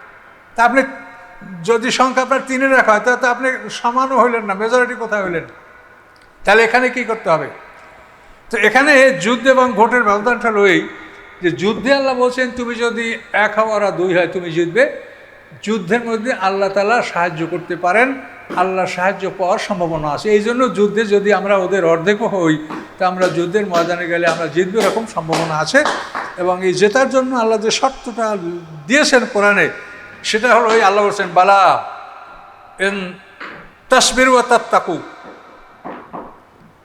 [SPEAKER 1] তা আপনি যদি সংখ্যা আপনার 3 রাখা হয় তাহলে আপনি সমানও হইলেন না, মেজরিটি কোথায় হইলেন? তাহলে এখানে কি করতে হবে? তো এখানে যুদ্ধ এবং ভোটের ব্যবধানটা হলো এই যে যুদ্ধে আল্লাহ বলছেন তুমি যদি 1 হও আর 2 হয় তুমি জিতবে। যুদ্ধের মধ্যে আল্লাহ তাআলা সাহায্য করতে পারেন, আল্লাহর সাহায্য পাওয়ার সম্ভাবনা আছে। এই জন্য যুদ্ধে যদি আমরা ওদের অর্ধেকও হই তা আমরা যুদ্ধের ময়দানে গেলে আমরা জিতব, এরকম সম্ভাবনা আছে। এবং এই জেতার জন্য আল্লাহ যে শর্তটা দিয়েছেন কোরআনে সেটা হলো ওই আল্লাহ বলছেন বালা ইন তাসবিরু ওয়া তাত্তাকু।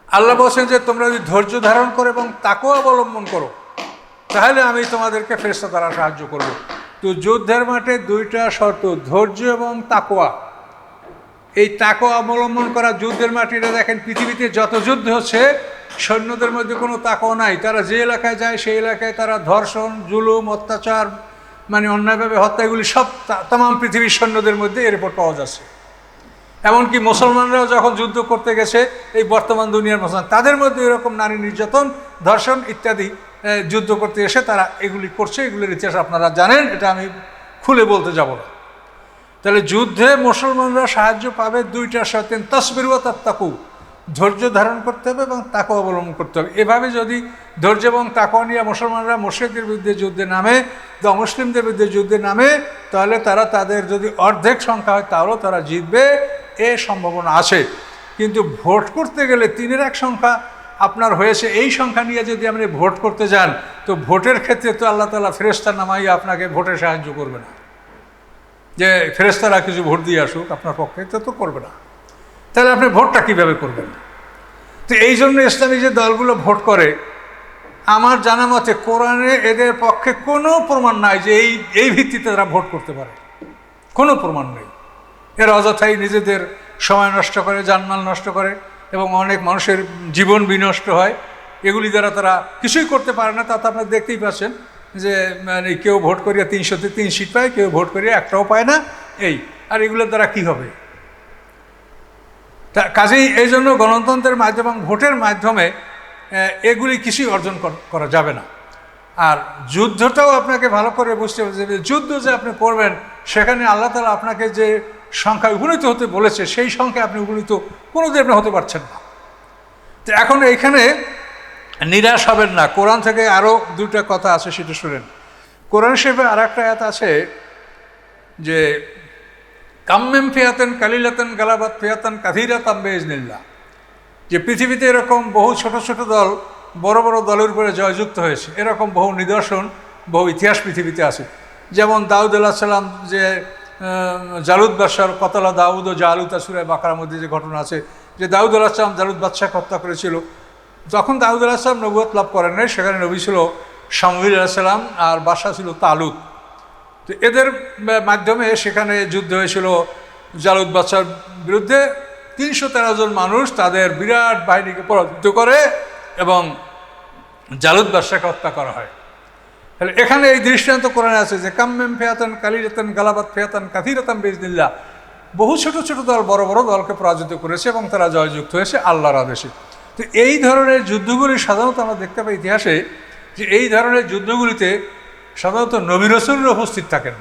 [SPEAKER 1] আল্লাহ বলছেন যে তোমরা যদি ধৈর্য ধারণ করো এবং তাকওয়া অবলম্বন করো তাহলে আমি তোমাদেরকে ফেরেশতা দ্বারা সাহায্য করব। তো যুদ্ধের মাঠে 2টা শর্ত, ধৈর্য এবং তাকওয়া। এই তাকওয়া অবলম্বন করা যুদ্ধের মাঠে, এটা দেখেন পৃথিবীতে যত যুদ্ধ হচ্ছে সৈন্যদের মধ্যে কোনো তাকওয়া নাই। তারা যে এলাকায় যায় সেই এলাকায় তারা ধর্ষণ, জুলুম, অত্যাচার, মানে অন্যায়ভাবে হত্যা, এগুলি সব তাম পৃথিবীর সৈন্যদের মধ্যে এর উপর পাওয়া যাচ্ছে। এমনকি মুসলমানরাও যখন যুদ্ধ করতে গেছে এই বর্তমান দুনিয়ার মুসলমান, তাদের মধ্যে এরকম নারী নির্যাতন, ধর্ষণ ইত্যাদি যুদ্ধ করতে এসে তারা এগুলি করছে। এগুলির ইতিহাস আপনারা জানেন, এটা আমি খুলে বলতে যাব না। তাহলে যুদ্ধে মুসলমানরা সাহায্য পাবে 2টা শর্তে, তাসবিরু ওয়া তাত্তাকু, ধৈর্য ধারণ করতে হবে এবং তাকওয়া অবলম্বন করতে হবে। এভাবে যদি ধৈর্য এবং তাকওয়া নিয়ে মুসলমানরা মুশরিকদের বিরুদ্ধে যুদ্ধে নামে বা মুসলিমদের বিরুদ্ধে যুদ্ধে নামে তাহলে তারা তাদের যদি অর্ধেক সংখ্যা হয় তাহলেও তারা জিতবে, এ সম্ভাবনা আছে। কিন্তু ভোট করতে গেলে 3 1 সংখ্যা আপনার হয়েছে, এই সংখ্যা নিয়ে যদি আপনি ভোট করতে যান তো ভোটের ক্ষেত্রে তো আল্লাহ তাআলা ফেরেশতা নামাইয়া আপনাকে ভোটে সাহায্য করবে না, যে ফেরেশতারা কিছু ভোট দিয়ে আসুক আপনার পক্ষে, তো করবে না। তাহলে আপনি ভোটটা কীভাবে করবেন? তো এই জন্য ইসলামী যে দলগুলো ভোট করে, আমার জানা মতে কোরআনে এদের পক্ষে কোনো প্রমাণ নাই যে এই ভিত্তিতে তারা ভোট করতে পারে, কোনো প্রমাণ নেই। এরা অযথাই নিজেদের সময় নষ্ট করে, জানমাল নষ্ট করে এবং অনেক মানুষের জীবন বিনষ্ট হয়। এগুলি দ্বারা তারা কিছুই করতে পারে না। তা তো আপনারা দেখতেই পাচ্ছেন যে মানে কেউ ভোট করিয়া 300-তে 3 সিট পায়, কেউ ভোট করিয়া একটাও পায় না। এই আর এগুলোর দ্বারা কি হবে? তা কাজেই এই জন্য গণতন্ত্রের মাধ্যমে এবং ভোটের মাধ্যমে এগুলি কিছুই অর্জন করা যাবে না। আর যুদ্ধটাও আপনাকে ভালো করে বুঝতে হবে, যুদ্ধ যে আপনি করবেন সেখানে আল্লাহ তাআলা আপনাকে যে সংখ্যায় উপনীত হতে বলেছে সেই সংখ্যায় আপনি উপনীত কোনোদিন আপনি হতে পারছেন না। তো এখন এইখানে নিরাশ হবেন না। কোরআন থেকে আরও 2টা কথা আছে, সেটা শুনেন। কোরআন শরীফে আর একটা আয়াত আছে যে কাম্মিম ফিয়াতান কালিলাতান গালাবাত ফিয়াতান কাসীরাতান বিইজনিল্লাহ, যে পৃথিবীতে এরকম বহু ছোট ছোট দল বড় বড় দলের উপরে জয়যুক্ত হয়েছে, এরকম বহু নিদর্শন, বহু ইতিহাস পৃথিবীতে আছে। যেমন দাউদ আলাইহিস সালাম যে জালুত বাদশার কতলা দাউদ ও জালুত, সূরা বাকারার মধ্যে যে ঘটনা আছে যে দাউদ আলাইহিস সালাম জালুত বাদশাকে হত্যা করেছিল। যখন দাউদ আলাইহিস সালাম নবুয়ত লাভ করেন নাই, সেখানে নবী ছিল শামুয়েল আলাইহিস সালাম আর বাদশা ছিল তালুত। তো এদের মাধ্যমে সেখানে যুদ্ধ হয়েছিল জালুত বাদশার বিরুদ্ধে। 313 জন মানুষ তাদের বিরাট বাহিনীকে পরাজিত করে এবং জালুত বাদশাকে হত্যা করা হয়। তাহলে এখানে এই দৃষ্টান্ত কোরআনে আছে যে কাম্মিম ফিয়াতান কালিলাতান গালাবাত ফিয়াতান কাসীরাতান বিইজনিল্লাহ, বহু ছোট ছোট দল বড় বড় দলকে পরাজিত করেছে এবং তারা জয়যুক্ত হয়েছে আল্লাহর আদেশে। তো এই ধরনের যুদ্ধগুলি সাধারণত আমরা দেখতে পাই ইতিহাসে যে এই ধরনের যুদ্ধগুলিতে সাধারণত নবী রাসূলরা উপস্থিত থাকেন।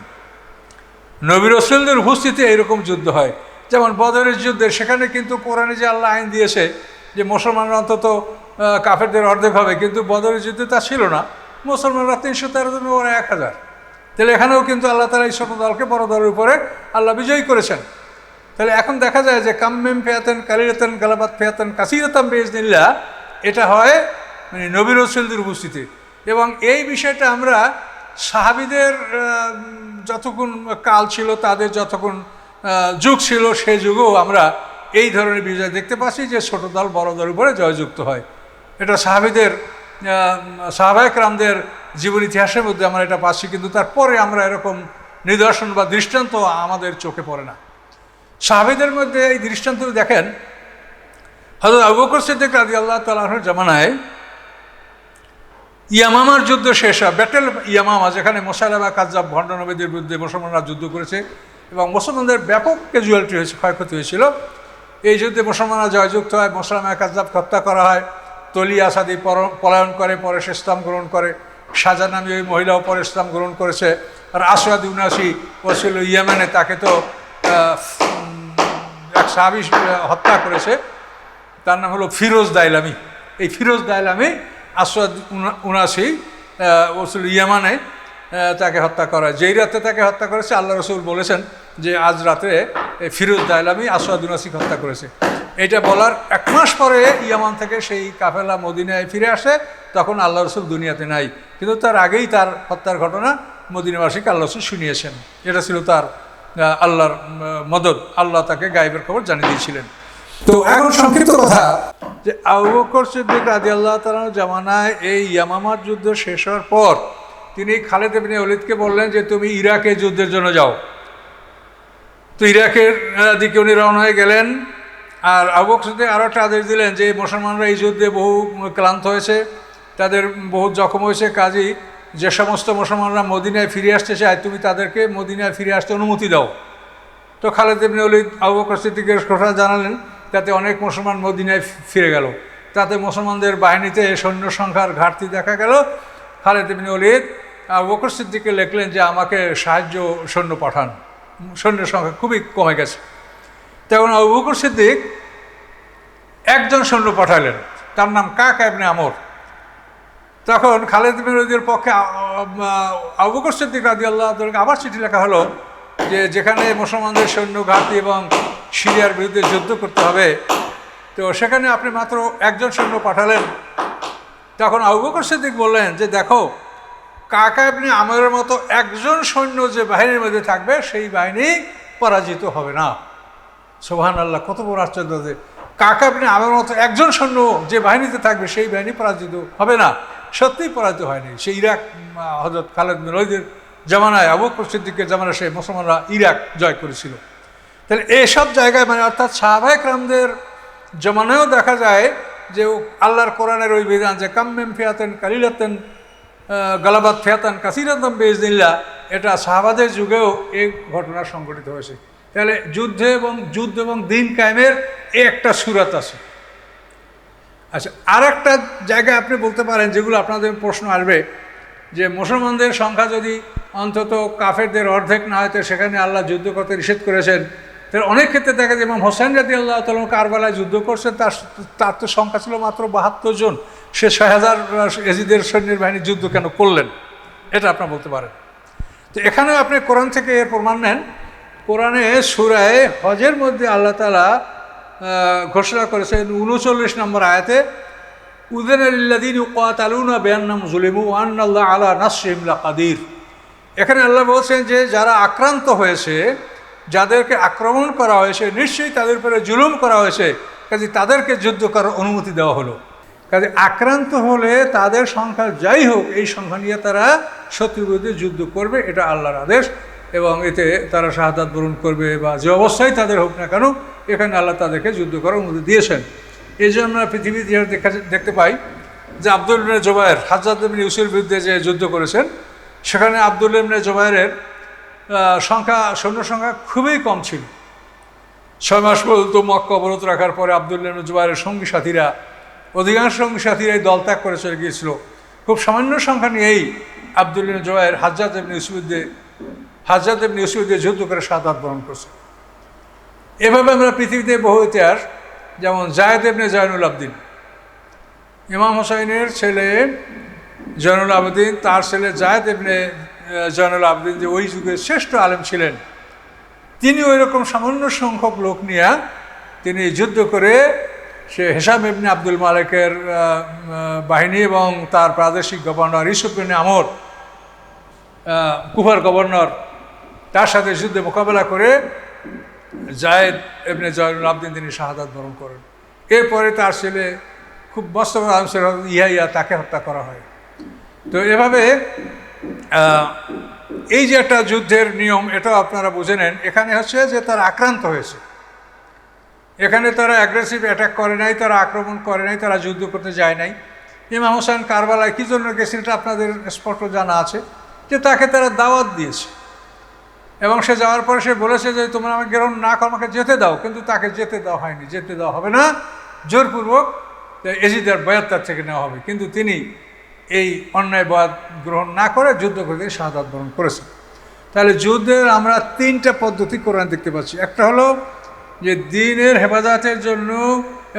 [SPEAKER 1] নবী রাসূলদের উপস্থিতিতে এইরকম যুদ্ধ হয়। যেমন বদরের যুদ্ধে, সেখানে কিন্তু কোরআনে যে আল্লাহ আইন দিয়েছে যে মুসলমানরা অন্তত কাফেরদের অর্ধেক হবে, কিন্তু বদরের যুদ্ধে তা ছিল না। মুসলমানরা 313 জন, ওরা 1000। তাহলে এখানেও কিন্তু আল্লাহ তাআলা এই ছোট দলকে বড় দলের উপরে আল্লাহ বিজয়ী করেছেন। তাহলে এখন দেখা যায় যে কাম্মিম ফিয়াতান কালিলাতান গালাবাত ফিয়াতান কাসীরাতান বিইজনিল্লাহ, এটা হয় মানে নবী রাসূলদের উপস্থিতি। এবং এই বিষয়টা আমরা সাহাবীদের যতক্ষণ কাল ছিল, তাদের যতক্ষণ যুগ ছিল, সেই যুগেও আমরা এই ধরনের বিজয় দেখতে পাচ্ছি যে ছোট দল বড় দলের উপরে জয়যুক্ত হয়। এটা সাহাবায়ে কেরামদের জীবন ইতিহাসের মধ্যে আমরা এটা পাচ্ছি, কিন্তু তারপরে আমরা এরকম নিদর্শন বা দৃষ্টান্ত আমাদের চোখে পড়ে না। সাহাবীদের মধ্যে এই দৃষ্টান্ত দেখেন, হযরত আবু বকর সিদ্দিক রাদিয়াল্লাহু তাআলা আনহুর জামানায় ইয়ামামার যুদ্ধ শেষ হয়, ব্যাটেল ইয়ামামা, যেখানে মুসাইলামা কাযযাব ভণ্ড নবীদের বিরুদ্ধে মুসলমানরা যুদ্ধ করেছে এবং মুসলমানদের ব্যাপক ক্যাজুয়ালিটি হয়েছে, ক্ষয়ক্ষতি হয়েছিল। এই যুদ্ধে মুসলমানরা জয়যুক্ত হয়, মুসাইলামা কাযযাবকে হত্যা করা হয়। তলি আসাদি পলায়ন করে, পরে সে ইসলাম গ্রহণ করে। সাজা নামী ওই মহিলাও পরে ইসলাম গ্রহণ করেছে। আর আসওয়াদ উনাসি ও ছিল ইয়েমেনে, তাকে তো এক সাহাবী হত্যা করেছে, তার নাম হলো ফিরোজ দাইলামি। এই ফিরোজ দাইলামি আসওয়াদ উনাসি ও ছিল ইয়েমানে, তাকে হত্যা করা। যেই রাতে তাকে হত্যা করেছে আল্লাহ রসুল বলেছেন যে আজ রাতে ফিরোজ দাইলামি আসওয়াদ উনাসিকে হত্যা করেছে। এটা বলার 1 মাস পরে ইয়ামান থেকে সেই কাফেলা মদিনায় ফিরে আসে, তখন আল্লাহ রসুল দুনিয়াতে নাই, কিন্তু তার আগেই তার হত্যার ঘটনা মদিনাবাসীকে আল্লাহ রসুল শুনিয়েছেন। এটা ছিল তার আল্লাহর মদদ, আল্লাহ তাকে গায়েবের খবর জানিয়ে দিয়েছিলেন। তো এখন সংক্ষিপ্ত কথা যে আবু বকর সিদ্দিক রাদিয়াল্লাহু তাআলা জামানায় এই ইয়ামামার যুদ্ধ শেষ হওয়ার পর তিনি খালিদ ইবনে ওলীদকে বললেন যে তুমি ইরাকে যুদ্ধের জন্য যাও। তো ইরাকের দিকে উনি রওনা হয়ে গেলেন। আর আবু বকর সিদ্দিক আরও একটা আদেশ দিলেন যে মুসলমানরা এই যুদ্ধে বহু ক্লান্ত হয়েছে, তাদের বহু জখম হয়েছে, কাজী যে সমস্ত মুসলমানরা মদিনায় ফিরে আসতে চায় তুমি তাদেরকে মদিনায় ফিরে আসতে অনুমতি দাও। তো খালিদ ইবনে ওলীদ আবু বকর সিদ্দিকের কথা জানালেন, তাতে অনেক মুসলমান মদিনায় ফিরে গেল। তাতে মুসলমানদের বাহিনীতে সৈন্য সংখ্যার ঘাটতি দেখা গেল। খালিদ ইবনে ওলীদ আবু বকর সিদ্দিককে লিখলেন যে আমাকে সাহায্য সৈন্য পাঠান, সৈন্যের সংখ্যা খুবই কমে গেছে। তখন আবু বকর সিদ্দিক একজন সৈন্য পাঠালেন, তার নাম কাকা ইবনে আমর। তখন খালিদ ইবনে ওলীদের পক্ষে আবু বকর সিদ্দিক রাদিয়াল্লাহু তাআলা আবার চিঠি লেখা হলো যে যেখানে মুসলমানদের সৈন্য ঘাটতি এবং সিরিয়ার বিরুদ্ধে যুদ্ধ করতে হবে, তো সেখানে আপনি মাত্র একজন সৈন্য পাঠালেন। তখন আবু বকর সিদ্দিক বললেন যে দেখো, কাকা ইবনে আমরের মতো একজন সৈন্য যে বাহিনীর মধ্যে থাকবে সেই বাহিনী পরাজিত হবে না। সুবহানাল্লাহ, কত বড় আশ্চর্য যে কাকা ইবনে আমরের মতো একজন সৈন্য যে বাহিনীতে থাকবে সেই বাহিনী পরাজিত হবে না। সত্যিই পরাজিত হয়নি। সেই ইরাক হযরত খালিদ ইবনে ওলীদের জামানায়, আবু বকর সিদ্দিকের জামানায় সেই মুসলমানরা ইরাক জয় করেছিল। তাহলে এইসব জায়গায় অর্থাৎ সাহাবায়ে কেরামদের জামানায়ও দেখা যায় যে আল্লাহর কোরআনের ওই বিধান যে কাম্মিন ফিয়াতান কালিলাতান গালাবাত ফিয়াতান কাসীরাতান বিইজনিল্লাহ, এটা সাহাবাদের যুগেও এই ঘটনা সংঘটিত হয়েছে। তাহলে যুদ্ধ এবং দিন কায়েমের একটা সূরাত আছে। আচ্ছা, আর একটা জায়গায় আপনি বলতে পারেন যেগুলো আপনাদের প্রশ্ন আসবে যে মুসলমানদের সংখ্যা যদি অন্তত কাফেরদের অর্ধেক না হয়, তো সেখানে আল্লাহ যুদ্ধ করতে নিষেধ করেছেন। তাহলে অনেক ক্ষেত্রে দেখা যায় ইমাম হোসেন রাদিয়াল্লাহু তাআলা কারবালায় যুদ্ধ করছেন, তার তো সংখ্যা ছিল মাত্র 72 জন, সে 6000 এজিদের সৈন্যের বাহিনী যুদ্ধ কেন করলেন, এটা আপনারা বলতে পারেন। তো এখানেও আপনি কোরআন থেকে এর প্রমাণ নেন। কোরআনে সূরা হজের মধ্যে আল্লাহ তাআলা ঘোষণা করেছেন 39 নম্বর আয়াতে, উযিনা লিল্লাযীনা ইউকাতালুনা বিআন্নাহুম যুলিমু ওয়া আন্নাল্লাহা আলা নাসরিহিম লাকাদির। এখানে আল্লাহ বলছেন যে যারা আক্রান্ত হয়েছে, যাদেরকে আক্রমণ করা হয়েছে, নিশ্চয়ই তাদের উপরে জুলুম করা হয়েছে, কাজে তাদেরকে যুদ্ধ করার অনুমতি দেওয়া হলো। কাজে আক্রান্ত হলে তাদের সংখ্যা যাই হোক, এই সংখ্যা নিয়ে তারা শত্রুর বিরুদ্ধে যুদ্ধ করবে, এটা আল্লাহর আদেশ, এবং এতে তারা শাহাদাত বরণ করবে বা যে অবস্থায় তাদের হোক না কেন, এখানে আল্লাহ তাদেরকে যুদ্ধ করার অনুমতি দিয়েছেন। এই জন্য পৃথিবীতে দেখতে পাই যে আব্দুল ইবনে জুবায়ের হাজ্জাজ ইবনে ইউসুফের বিরুদ্ধে যে যুদ্ধ করেছেন, সেখানে আব্দুল ইবনে জুবায়েরের সৈন্য সংখ্যা খুবই কম ছিল। 6 মাস পর্যন্ত মক্কা অবরোধ রাখার পরে আব্দুল্লাহ ইবনে জুবায়েরের অধিকাংশ সঙ্গী সাথীরাই দল ত্যাগ করে চলে গিয়েছিল। খুব সামান্য সংখ্যা নিয়েই আব্দুল ইবনে জুবায়ের হাজ্জাজ ইবনে ইউসুফ দিয়ে যুদ্ধ করে শাহাদাত বরণ করছে। এভাবে আমরা পৃথিবীতে বহু ইতিহাস, যেমন জায়েদ ইবনে জয়নুল আবদিন, ইমাম হোসাইনের ছেলে জয়নুল আবদিন, তার ছেলে জায়েদ ইবনে জয়নুল আবদিন, যে ওই যুগের শ্রেষ্ঠ আলেম ছিলেন, তিনি ওই রকম সামান্য সংখ্যক লোক নিয়ে তিনি যুদ্ধ করে সে হিশাম ইবনে আব্দুল মালিকের বাহিনী এবং তার প্রাদেশিক গভর্নর ইউসুফ ইবনে আমর, কুফার গভর্নর, তার সাথে যুদ্ধে মোকাবেলা করে জায়েদ ইবনে জয়নুল আবদিন তিনি শাহাদাত বরণ করেন। এরপরে তার ছেলে খুব মস্ত আনসার ইয়া তাকে হত্যা করা হয়। তো এভাবে এই যে একটা যুদ্ধের নিয়ম, এটাও আপনারা বুঝে নেন। এখানে হচ্ছে যে তারা আক্রান্ত হয়েছে, এখানে তারা অ্যাগ্রেসিভ অ্যাটাক করে নাই, তারা আক্রমণ করে নাই, তারা যুদ্ধ করতে যায় নাই। ইমাম হোসেন কারবালায় কী জন্য গেছে এটা আপনাদের স্পষ্ট জানা আছে, যে তাকে তারা দাওয়াত দিয়েছে এবং সে যাওয়ার পরে সে বলেছে যে তোমরা আমাকে গ্রহণ না করো, আমাকে যেতে দাও, কিন্তু তাকে যেতে দেওয়া হয়নি, যেতে দেওয়া হবে না, জোরপূর্বক এজিদের বয়াত তার থেকে নেওয়া হবে। কিন্তু তিনি এই অন্যায় বয়াত গ্রহণ না করে যুদ্ধ করে শাহাদাত বরণ করেছেন। তাহলে যুদ্ধের আমরা তিনটা পদ্ধতি কোরআন দেখতে পাচ্ছি। একটা হলো যে দিনের হেফাজতের জন্য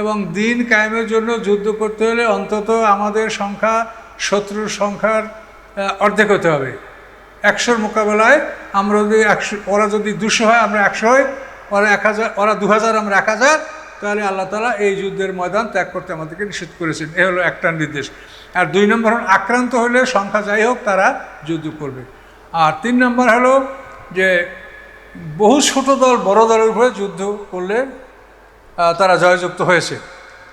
[SPEAKER 1] এবং দিন কায়েমের জন্য যুদ্ধ করতে হলে অন্তত আমাদের সংখ্যা শত্রুর সংখ্যার অর্ধেক হতে হবে। 100-র মোকাবেলায় আমরা যদি 100, ওরা যদি 200 হয় আমরা 100 হই, ওরা 1000, ওরা 2000, আমরা 1000, তাহলে আল্লাহ তাআলা এই যুদ্ধের ময়দান ত্যাগ করতে আমাদেরকে নিষেধ করেছেন। এ হলো একটা নির্দেশ। আর 2 নম্বর হল আক্রান্ত হলে সংখ্যা যাই হোক তারা যুদ্ধ করবে। আর 3 নম্বর হলো যে বহু ছোট দল বড় দলের উপরে যুদ্ধ করলে তারা জয়যুক্ত হয়েছে।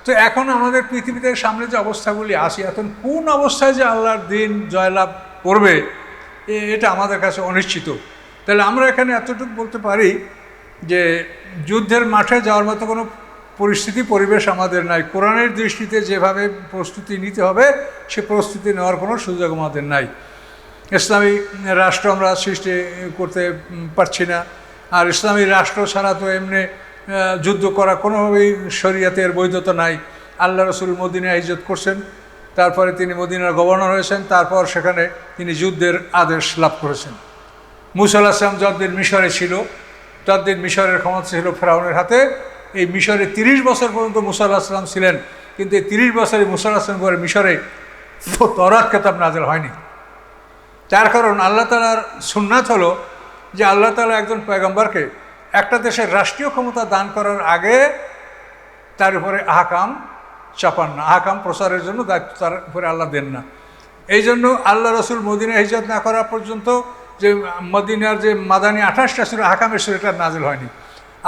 [SPEAKER 1] তো এখন আমাদের পৃথিবীতে সামনে যে অবস্থাগুলি আসে, এখন কোন অবস্থায় যে আল্লাহর দিন জয়লাভ করবে এটা আমাদের কাছে অনিশ্চিত। তাহলে আমরা এখানে এতটুকু বলতে পারি যে যুদ্ধের মাঠে যাওয়ার মতো কোনো পরিস্থিতি পরিবেশ আমাদের নাই। কোরআনের দৃষ্টিতে যেভাবে প্রস্তুতি নিতে হবে সে প্রস্তুতি নেওয়ার কোনো সুযোগ আমাদের নাই। ইসলামী রাষ্ট্র আমরা সৃষ্টি করতে পারছি না। আর ইসলামী রাষ্ট্র ছাড়া তো এমনি যুদ্ধ করা কোনোভাবেই শরিয়াতের বৈধতা নাই। আল্লাহ রসুল মদিনায় হিজরত করছেন, তারপরে তিনি মদিনার গভর্নর হয়েছেন, তারপর সেখানে তিনি যুদ্ধের আদেশ লাভ করেছেন। মুসা আলাইহিস সালাম যতদিন মিশরে ছিল ততদিন মিশরের ক্ষমতা ছিল ফেরাউনের হাতে। এই মিশরে 30 বছর পর্যন্ত মুসা আলাইহিস সালাম ছিলেন, কিন্তু এই 30 বছরে মুসা আলাইহিস সালাম পরে মিশরে তওরাত কিতাব নাযিল হয়নি। তার কারণ আল্লাহ তাআলার সুন্নাত হলো যে আল্লাহ তাআলা একজন পয়গম্বরকে একটা দেশের রাষ্ট্রীয় ক্ষমতা দান করার আগে তার উপরে আহকাম চাপান না, আহকাম প্রচারের জন্য দায়িত্ব তার উপরে আল্লাহ দেন না। এই জন্য আল্লাহ রসুল মদিনা হিজরত না করা পর্যন্ত যে মদিনার যে মাদানী 28টা সূরা আহকামের সূরা এটা নাজিল হয়নি।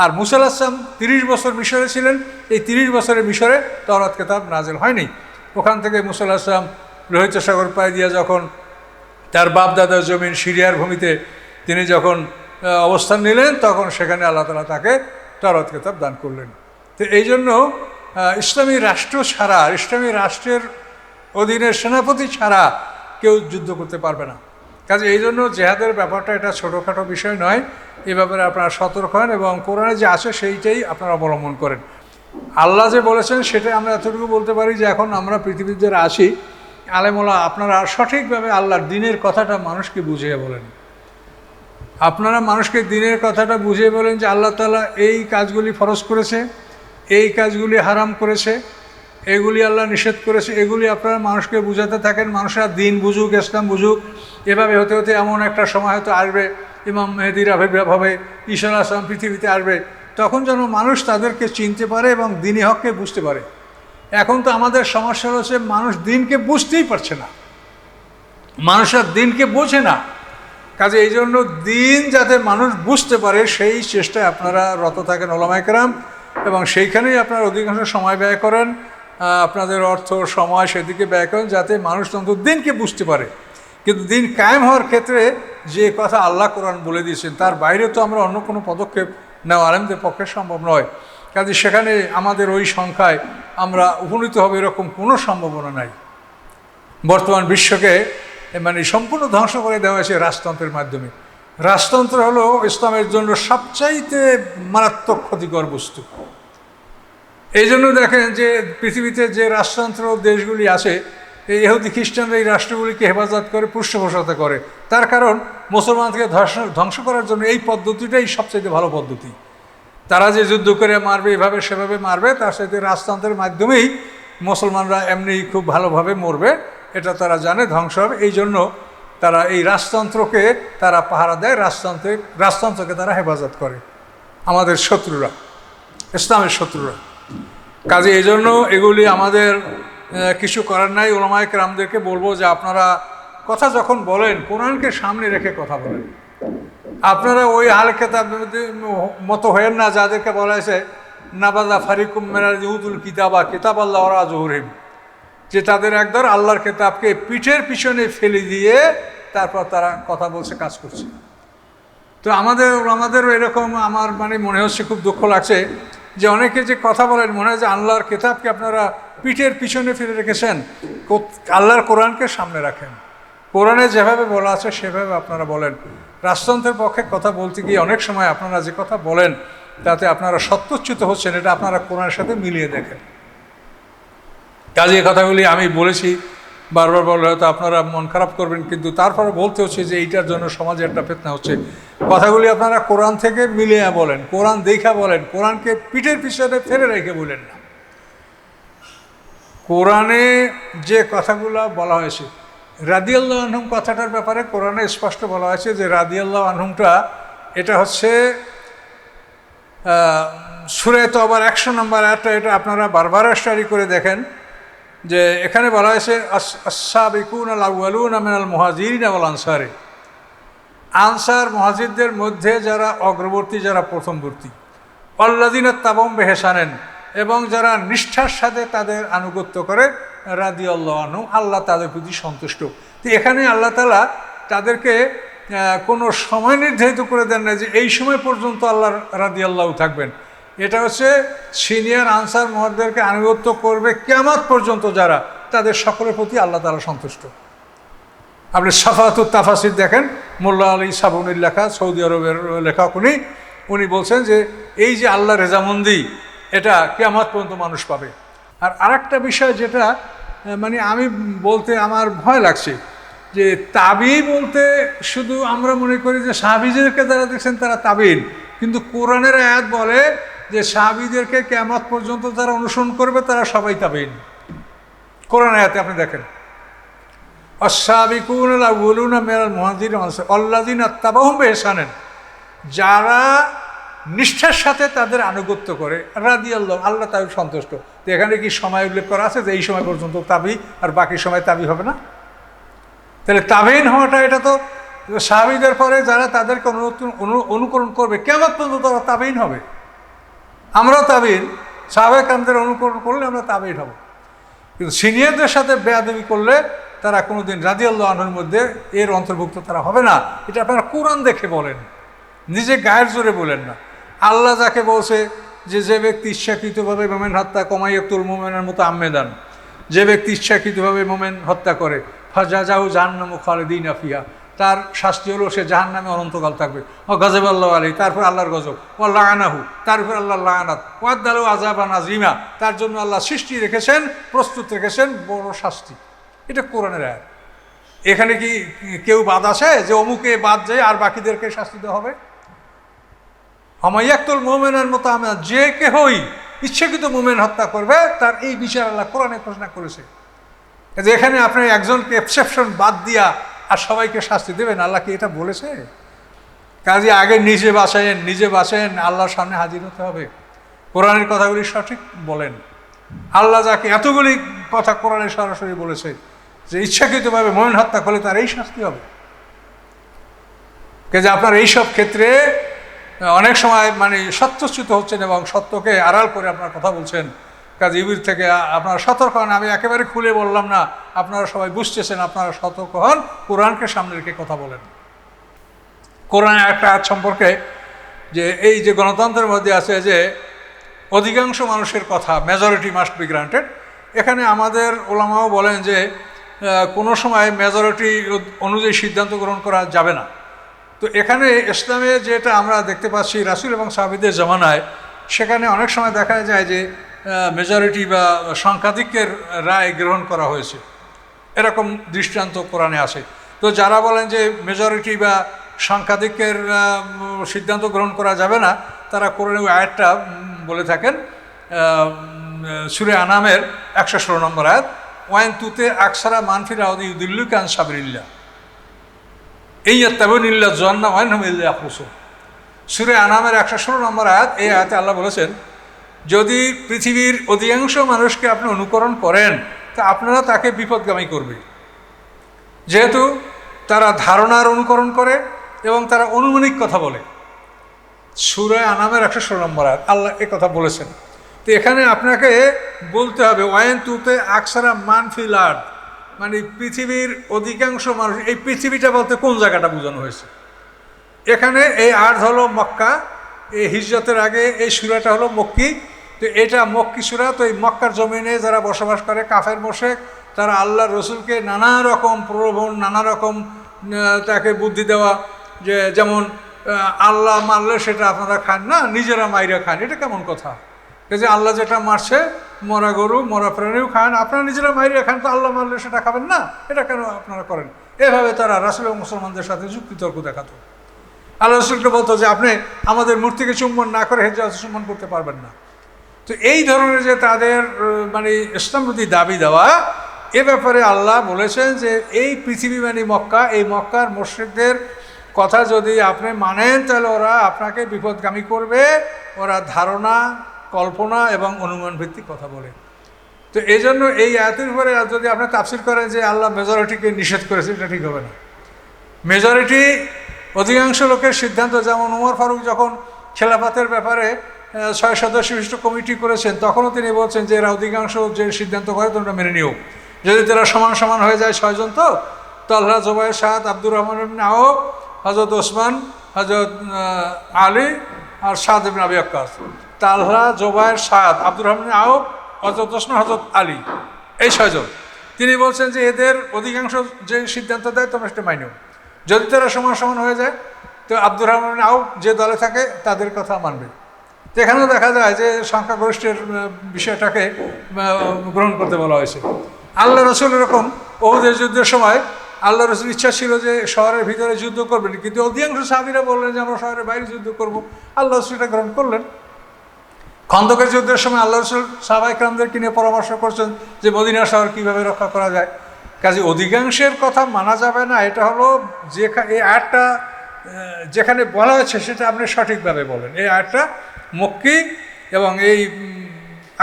[SPEAKER 1] আর মুসা আলাইহিস সালাম 30 বছর মিশরে ছিলেন, এই 30 বছরে মিশরে তওরাত কিতাব নাজিল হয়নি। ওখান থেকে মুসা আলাইহিস সালাম লোহিত সাগর পাড়ি দিয়ে যখন তার বাপ দাদার জমিন সিরিয়ার ভূমিতে তিনি যখন অবস্থান নিলেন, তখন সেখানে আল্লাহ তাআলা তাকে তওরাত কিতাব দান করলেন। তো এই জন্য ইসলামী রাষ্ট্র ছাড়া, ইসলামী রাষ্ট্রের অধীনের সেনাপতি ছাড়া কেউ যুদ্ধ করতে পারবে না। কাজে এই জন্য জেহাদের ব্যাপারটা এটা ছোটোখাটো বিষয় নয়। এই ব্যাপারে আপনারা সতর্ক হন এবং কোরআনে যে আছে সেইটাই আপনারা অবলম্বন করেন। আল্লাহ যে বলেছেন সেটাই আমরা এতটুকু বলতে পারি যে এখন আমরা পৃথিবীতে যারা আছি আলেমোলা, আপনারা সঠিকভাবে আল্লাহর দ্বীনের কথাটা মানুষকে বুঝিয়ে বলেন। আপনারা মানুষকে দ্বীনের কথাটা বুঝিয়ে বলেন যে আল্লাহ তাআলা এই কাজগুলি ফরজ করেছে, এই কাজগুলি হারাম করেছে, এগুলি আল্লাহ নিষেধ করেছে, এগুলি আপনারা মানুষকে বুঝাতে থাকেন। মানুষরা দ্বীন বুঝুক, ইসলাম বুঝুক। এভাবে হতে হতে এমন একটা সময় হয়তো আসবে, ইমাম মেহেদির আবির্ভাব হবে, ঈসা আলাইহিস সালাম পৃথিবীতে আসবে, তখন যেন মানুষ তাদেরকে চিনতে পারে এবং দ্বীনি হককে বুঝতে পারে। এখন তো আমাদের সমস্যা হচ্ছে মানুষ দ্বীনকে বুঝতেই পারছে না, মানুষের দ্বীনকে বোঝে না। কাজে এই জন্য দ্বীন যাতে মানুষ বুঝতে পারে সেই চেষ্টায় আপনারা রত থাকেন উলামায়ে কেরাম, এবং সেইখানেই আপনারা অধিকাংশ সময় ব্যয় করেন, আপনাদের অর্থ সময় সেদিকে ব্যয় করেন যাতে মানুষ অন্তত দ্বীনকে বুঝতে পারে। কিন্তু দ্বীন কায়েম হওয়ার ক্ষেত্রে যে কথা আল্লাহ কোরআন বলে দিয়েছেন তার বাইরে তো আমরা অন্য কোনো পদক্ষেপ নেওয়া আলেমদের পক্ষে সম্ভব নয়। কাজে সেখানে আমাদের ওই সংখ্যায় আমরা উপনীত হবে এরকম কোনো সম্ভাবনা নাই। বর্তমান বিশ্বকে মানে সম্পূর্ণ ধ্বংস করে দেওয়া হয়েছে রাজতন্ত্রের মাধ্যমে। রাজতন্ত্র হলো ইসলামের জন্য সবচাইতে মারাত্মক ক্ষতিকর বস্তু। এই জন্য দেখেন যে পৃথিবীতে যে রাজতন্ত্র দেশগুলি আছে, এই ইহুদি খ্রিস্টানরা এই রাষ্ট্রগুলিকে হেফাজত করে, পৃষ্ঠপোষকতা করে। তার কারণ মুসলমানকে ধ্বংস করার জন্য এই পদ্ধতিটাই সবচাইতে ভালো পদ্ধতি। তারা যে যুদ্ধ করে মারবে, এভাবে সেভাবে মারবে, তার সাথে রাজতন্ত্রের মাধ্যমেই মুসলমানরা এমনি খুব ভালোভাবে মরবে, এটা তারা জানে, ধ্বংস হবে। এই জন্য তারা এই রাজতন্ত্রকে তারা পাহারা দেয়, রাজতন্ত্রকে তারা হেফাজত করে, আমাদের শত্রুরা, ইসলামের শত্রুরা। কাজে এই জন্য এগুলি আমাদের কিছু করার নাই। উলামায়ে কেরামদেরকে বলবো যে আপনারা কথা যখন বলেন কোরআনকে সামনে রেখে কথা বলেন। আপনারা ওই আহলে কিতাব মতো হয়েন না যাদেরকে বলা হয়েছে নাবাদা ফারিকুম মিনাল ইউতুল কিতাবা কিতাবাল্লাহ ওয়ারা যুহুরিহিম, যে তাদের একদল আল্লাহর কিতাবকে পিঠের পিছনে ফেলে দিয়ে তারপর তারা কথা বলছে, কাজ করছে। তো আমাদেরও এরকম আমার মনে হচ্ছে, খুব দুঃখ লাগছে যে অনেকে যে কথা বলেন মনে হয় যে আল্লাহর কিতাবকে আপনারা পিঠের পিছনে ফেলে রেখেছেন, আল্লাহর কোরআনকে সামনে রাখেন। কোরআনে যেভাবে বলা আছে সেভাবে আপনারা বলেন। রাজতন্ত্রের পক্ষে কথা বলতে গিয়ে অনেক সময় আপনারা যে কথা বলেন তাতে আপনারা সত্যচ্যুত হচ্ছেন, এটা আপনারা কোরআনের সাথে মিলিয়ে দেখেন। কাজে এই কথাগুলি আমি বলেছি বারবার বললে হয়তো আপনারা মন খারাপ করবেন, কিন্তু তারপরে বলতে হচ্ছে যে এইটার জন্য সমাজে একটা ফিতনা হচ্ছে। কথাগুলি আপনারা কোরআন থেকে মিলিয়ে বলেন, কোরআন দেখা বলেন, কোরআনকে পিঠের পিছনে ফেলে রেখে বলেন না। কোরআনে যে কথাগুলো বলা হয়েছে, রাদিয়াল্লাহু আনহুম কথাটার ব্যাপারে কোরআনে স্পষ্ট বলা হয়েছে যে রাদিয়াল্লাহু আনহুমটা এটা হচ্ছে সূরা তওবার 100 নম্বর আয়াতটা, এটা আপনারা বারবার স্টাডি করে দেখেন যে এখানে বলা হয়েছে আস-সাবিকুনাল আউয়ালুনা মিনাল মুহাজিরিন ওয়াল আনসারি, আনসার মুহাজিরদের মধ্যে যারা অগ্রবর্তী, যারা প্রথমবর্তী, আল্লাযিনা তাবাউহুম বিইহসানিন, এবং যারা নিষ্ঠার সাথে তাদের আনুগত্য করে, রাদিয়াল্লাহু আনহুম, আল্লাহ তাদের প্রতি সন্তুষ্ট। তো এখানে আল্লাহ তাআলা তাদেরকে কোনো সময় নির্ধারিত করে দেন না যে এই সময় পর্যন্ত আল্লাহ রাদিয়াল্লাহু থাকবেন। এটা হচ্ছে সিনিয়র আনসার মুহাজিরদেরকে আনুগত্য করবে কিয়ামত পর্যন্ত যারা, তাদের সকলের প্রতি আল্লাহ তাআলা সন্তুষ্ট। আপনি সাফাতুত তাফাসির দেখেন, মোল্লা আলী সাবুনির লেখা, সৌদি আরবের লেখক উনি বলছেন যে এই যে আল্লাহ রেজামন্দি, এটা কিয়ামত পর্যন্ত মানুষ পাবে। আর আরেকটা বিষয় যেটা মানে আমি বলতে আমার ভয় লাগছে, যে তাবি বলতে শুধু আমরা মনে করি যে সাহাবীদেরকে যারা দেখছেন তারা তাবিন, কিন্তু কোরআনের আয়াত বলে যে সাহাবীদেরকে কিয়ামত পর্যন্ত যারা অনুসরণ করবে তারা সবাই তাবিন। কোরআন আয়াতে আপনি দেখেন, আস-সাবিকুনাল আউয়ালুনা মিনাল মুহাজিরিন ওয়াল আনসার আল্লাযিনা তাবাউহুম বিইহসানিন, যারা নিষ্ঠার সাথে তাদের আনুগত্য করে, রাদিয়াল্লাহু, আল্লাহ তাআলা সন্তুষ্ট। তো এখানে কি সময় উল্লেখ করা আছে যে এই সময় পর্যন্ত তাবি আর বাকি সময় তাবি হবে না? তাহলে তাবিন হওয়াটা, এটা তো সাহাবীদের পরে যারা তাদেরকে অনুকরণ করবে কিয়ামত পর্যন্ত তারা তাবিন হবে। আমরাও তাবিন, সাহাবায়ে কেরামদের অনুকরণ করলে আমরা তাবিন হব, কিন্তু সিনিয়রদের সাথে বেয়াদবি করলে তারা কোনোদিন রাদিয়াল্লাহু আনহুর মধ্যে এর অন্তর্ভুক্ত তারা হবে না। এটা আপনারা কোরআন দেখে বলেন, নিজে গায়ের জোরে বলেন না। আল্লাহ যাকে বলছে যে যে ব্যক্তি ইচ্ছাকৃতভাবে মোমেন হত্যা কমাইয়াতুল মোমেনের মতো আম্মেদান, যে ব্যক্তি ইচ্ছাকৃতভাবে মোমেন হত্যা করে, ফাজাজাহু জাহান্নামু খালিদিনা ফিহা, তার শাস্তি হলো সে জাহান্নামে অনন্তকাল থাকবে। ও গাযযাবাল্লাহু আলাইহি, তারপর আল্লাহর গজব, ও লাআনাহু, তারপর আল্লাহর লাআনাত, ওয়াদালু আযাবান আযীমা, তার জন্য আল্লাহ সৃষ্টি রেখেছেন, প্রস্তুত রেখেছেন বড় শাস্তি। এটা কোরআনের আয়াত। এখানে কি কেউ বাদ আসে যে অমুকে বাদ যায় আর বাকিদেরকে শাস্তি দেওয়া হবে? হামাইয়াতুল মুমিনের মতো আমরা যে কেহই ইচ্ছাকৃত মুমিন হত্যা করবে তার এই বিচার আল্লাহ কোরআনে ঘোষণা করেছে। এখানে আপনি একজনকে এক্সেপশন বাদ দিয়া আর সবাইকে শাস্তি দেবেন, আল্লাহ কি এটা বলেছে? কাজে আগে নিজে বাঁচেন, আল্লাহর সামনে হাজির হতে হবে। কোরআনের কথাগুলি সঠিক বলেন। আল্লাহ যাকে এতগুলি কথা কোরআনে সরাসরি বলেছে যে ইচ্ছাকৃতভাবে মুমিন হত্যা করলে তার এই শাস্তি হবে। কাজে আপনার এইসব ক্ষেত্রে অনেক সময় মানে সত্যচ্যুত হচ্ছেন এবং সত্যকে আড়াল করে আপনার কথা বলছেন। কাজে ইবির থেকে আপনারা সতর্ক হন। আমি একেবারে খুলে বললাম না, আপনারা সবাই বুঝতেছেন, আপনারা সতর্ক হন, কোরআনকে সামনে রেখে কথা বলেন। কোরআনের একটা আয়াত সম্পর্কে, যে এই যে গণতন্ত্রের মধ্যে আছে যে অধিকাংশ মানুষের কথা, মেজরিটি মাস্ট বি গ্রান্টেড, এখানে আমাদের ওলামাও বলেন যে কোনো সময় মেজরিটি অনুযায়ী সিদ্ধান্ত গ্রহণ করা যাবে না। তো এখানে ইসলামে যেটা আমরা দেখতে পাচ্ছি রাসূল এবং সাহাবীদের জামানায়, সেখানে অনেক সময় দেখা যায় যে মেজরিটি বা সংখ্যাধিক্যের রায় গ্রহণ করা হয়েছে, এরকম দৃষ্টান্ত কোরআনে আসে। তো যারা বলেন যে মেজরিটি বা সংখ্যাধিক্যের সিদ্ধান্ত গ্রহণ করা যাবে না, তারা কোরআনে ওই আয়াতটা বলে থাকেন, সূরা আনামের 116 নম্বর আয়াত, ওয়াইন তুতে আকসারা মানফির আউদি ইউদিল্লুকা আন সাবিলিল্লাহ এই ইয়াত্তাবিউনা যন্না ওয়া ইনহুম ইল্লা ইয়াখরুসুন। সূরা আনামের 116 নম্বর আয়াত। এই আয়াতে আল্লাহ বলেছেন, যদি পৃথিবীর অধিকাংশ মানুষকে আপনি অনুকরণ করেন তা আপনারা তাকে বিপদগামী করবে, যেহেতু তারা ধারণার অনুকরণ করে এবং তারা অনুমানিক কথা বলে। সূরা আনামের 116 নম্বর আয়াত আল্লাহ এ কথা বলেছেন। তো এখানে আপনাকে বলতে হবে ওয়াইন তুতে আকসারা মানফিল আরদ, মানে পৃথিবীর অধিকাংশ মানুষ। এই পৃথিবীটা বলতে কোন জায়গাটা বোঝানো হয়েছে? এখানে এই আরদ হলো মক্কা, এই হিজরতের আগে এই সূরাটা হলো মক্কি। তো এটা মক্কি সূরা। তো এই মক্কার জমিনে যারা বসবাস করে কাফের মুশরিক, তারা আল্লাহর রসুলকে নানা রকম প্রলোভন, নানা রকম তাকে বুদ্ধি দেওয়া, যে যেমন আল্লাহ মারলে সেটা আপনারা খান না, নিজেরা মাইরা খান, এটা কেমন কথা? যে আল্লাহ যেটা মারছে, মরা গরু মরা প্রাণীও খান, আপনারা নিজেরা মাইরে খান, তো আল্লাহ মারলে সেটা খাবেন না, এটা কেন আপনারা করেন? এভাবে তারা রাসূল এবং মুসলমানদের সাথে যুক্তিতর্ক দেখাতো। আল্লাহ রাসূলকে বলতো যে আপনি আমাদের মূর্তিকে চুম্বন না করে হেজ্জাজ চুম্বন করতে পারবেন না। তো এই ধরনের যে তাদের মানে ইসলামবিরোধী দাবি দেওয়া, এ ব্যাপারে আল্লাহ বলেছেন যে এই পৃথিবী মানে মক্কা, এই মক্কার মুশরিকদের কথা যদি আপনি মানেন তাহলে ওরা আপনাকে বিপদগামী করবে। ওরা ধারণা, কল্পনা এবং অনুমান ভিত্তিক কথা বলে। তো এই জন্য এই আয়াতের উপরে যদি আপনি তাফসীর করেন যে আল্লাহ মেজরিটিকে নিষেধ করেছে, এটা ঠিক হবে না। মেজরিটি অধিকাংশ লোকের সিদ্ধান্ত, যেমন ওমর ফারুক যখন খেলাফতের ব্যাপারে 6 সদস্য বিশিষ্ট কমিটি করেছেন, তখনও তিনি বলছেন যে এরা অধিকাংশ যে সিদ্ধান্ত করে তোমরা মেনে নিও, যদি তারা সমান সমান হয়ে যায় 6 জন, তো তালহা, জুবায়ের, সাদ, আব্দুর রহমান ইবনে আওফ, হযরত ওসমান, হযরত আলী আর সাদ ইবনে আবি ওয়াক্কাস। তালহা, জুবায়ের, সাদ, আব্দুর রহমান ইবনে আওফ, হযরত ওসমান, হযরত আলী, এই 6 জন। তিনি বলছেন যে এদের অধিকাংশ যে সিদ্ধান্ত দেয় তোমরা সেটা মাইনো, যদি তারা সমান সমান হয়ে যায় তো আব্দুর রহমান ইবনে আওফ যে দলে থাকে তাদের কথা মানবে। তো এখানেও দেখা যায় যে সংখ্যাগরিষ্ঠের বিষয়টাকে গ্রহণ করতে বলা হয়েছে। আল্লাহ রসুল এরকম ওহুদের যুদ্ধের সময় আল্লাহ রসুল ইচ্ছা ছিল যে শহরের ভিতরে যুদ্ধ করবেন, কিন্তু অধিকাংশ সাহাবীরা বললেন যে আমরা শহরের বাইরে যুদ্ধ করব। আল্লাহ রসুল এটা গ্রহণ করলেন। খন্দকের যুদ্ধের সময় আল্লাহ রসুল সাহাবায়ে কেরামদেরকে নিয়ে পরামর্শ করছেন যে মদিনা শহর কীভাবে রক্ষা করা যায়। কাজে অধিকাংশের কথা মানা যাবে না। এটা হলো যে এই আয়াতটা যেখানে বলা হয়েছে সেটা আপনি সঠিকভাবে বলেন। এই আয়াতটা মক্কি এবং এই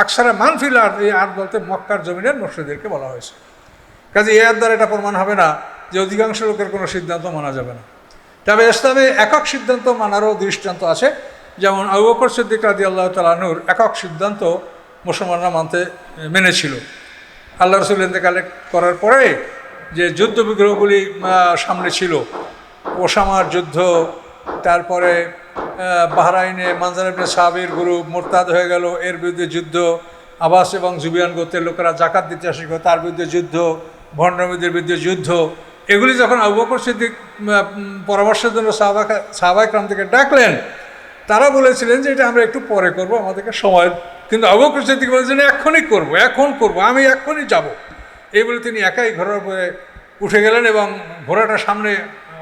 [SPEAKER 1] আকসারা মানফিল আর এই আয়াত বলতে মক্কার জমিনের মুশরিকদেরকে বলা হয়েছে। কাজে এই আয়াত দ্বারা এটা প্রমাণ হবে না যে অধিকাংশ লোকের কোনো সিদ্ধান্ত মানা যাবে না। তবে ইসলামে একক সিদ্ধান্ত মানারও দৃষ্টান্ত আছে। যেমন আবু বকর সিদ্দিক রাদিয়াল্লাহু তাআলা আনহুর একক সিদ্ধান্ত মুসলমানরা মেনেছিল। আল্লাহ রাসূল ইন্তেকাল করার পরে যে যুদ্ধ বিগ্রহগুলি সামনে ছিল, ওসামার যুদ্ধ, তারপরে বাহরাইনে মানজার ইবনে সাবির গ্রুপ মোরতাদ হয়ে গেল, এর বিরুদ্ধে যুদ্ধ, আবাস এবং জুবিয়ান গোত্রের লোকেরা জাকাত দিতে আসে, তার বিরুদ্ধে যুদ্ধ, ভণ্ডামীদের বিরুদ্ধে যুদ্ধ। এগুলি যখন আবু বকর সিদ্দিক পরামর্শের জন্য সাহাবায়ে কেরাম থেকে ডাকলেন, তারা বলেছিলেন যে এটা আমরা একটু পরে করব, আমাদেরকে সময়। কিন্তু আবু বকর সিদ্দিক বলেছেন এখনই করব, এখন করব, আমি এখনই যাব। এই বলে তিনি একাই ঘোড়ার উপরে উঠে গেলেন এবং ঘোড়াটা সামনে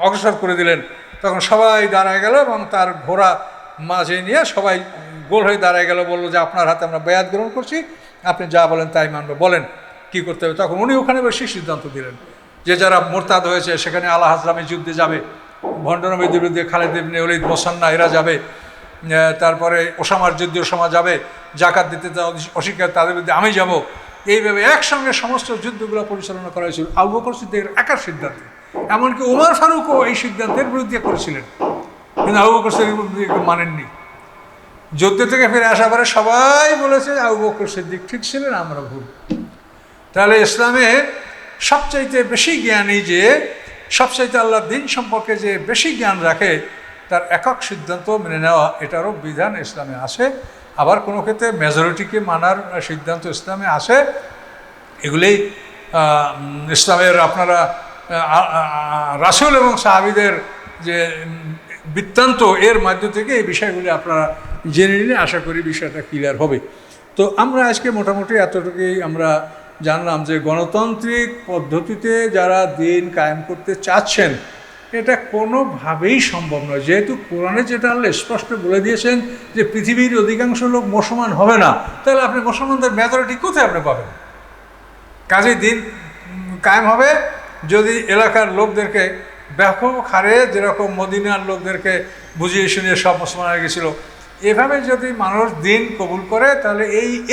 [SPEAKER 1] অগ্রসর করে দিলেন। তখন সবাই দাঁড়ায় গেল এবং তার ঘোড়া মাঝে নিয়ে সবাই গোল হয়ে দাঁড়ায় গেল, বললো যে আপনার হাতে আমরা বায়াত গ্রহণ করছি, আপনি যা বলেন তাই মানবো, বলেন কী করতে হবে। তখন উনি ওখানে বসে সিদ্ধান্ত দিলেন যে যারা মোরতাদ হয়েছে সেখানে আলা হাজরামি যুদ্ধে যাবে, ভণ্ডামীদের বিরুদ্ধে খালিদ ইবনে ওলীদ, মুসান্না এরা যাবে, তারপরে ওসামার যুদ্ধে ওসামা যাবে, জাকাত দিতে অস্বীকার তাদের বিরুদ্ধে আমি যাব। এইভাবে একসঙ্গে সমস্ত যুদ্ধগুলো পরিচালনা করা হয়েছিল আবু বকর সিদ্দিকের একার সিদ্ধান্তে। এমনকি ওমর ফারুকও এই সিদ্ধান্তের বিরুদ্ধে করেছিলেন, কিন্তু আবু বকর সিদ্দিক মানেননি। যুদ্ধ থেকে ফিরে আসার পরে সবাই বলেছে আবু বকর সিদ্দিক ঠিক ছিলেন, আমরা ভুল। তাহলে ইসলামে সবচাইতে বেশি জ্ঞানী, যে সবচাইতে আল্লাহর দ্বীন সম্পর্কে যে বেশি জ্ঞান রাখে, তার একক সিদ্ধান্ত মেনে নেওয়া, এটারও বিধান ইসলামে আসে। আবার কোনো ক্ষেত্রে মেজরিটিকে মানার সিদ্ধান্ত ইসলামে আসে। এগুলোই ইসলামের আপনারা রাসূল এবং সাহাবীদের যে বৃত্তান্ত, এর মাধ্য থেকে এই বিষয়গুলি আপনারা জেনে নিলে আশা করি বিষয়টা ক্লিয়ার হবে। তো আমরা আজকে মোটামুটি এতটুকুই আমরা জানলাম যে গণতান্ত্রিক পদ্ধতিতে যারা দিন কায়েম করতে চাচ্ছেন, এটা কোনোভাবেই সম্ভব নয়। যেহেতু কোরআনে যেটা আল্লাহ স্পষ্ট বলে দিয়েছেন যে পৃথিবীর অধিকাংশ লোক মুসলমান হবে না, তাহলে আপনি মুসলমানদের মেজরিটি কোথায় আপনি পাবেন? কাজেই দিন কায়েম হবে যদি এলাকার লোকদেরকে ব্যাপক হারে, যেরকম মদিনার লোকদেরকে বুঝিয়ে শুনিয়ে সব মুসলমান হয়ে গেছিল, এভাবে যদি মানুষ দিন কবুল করে তাহলে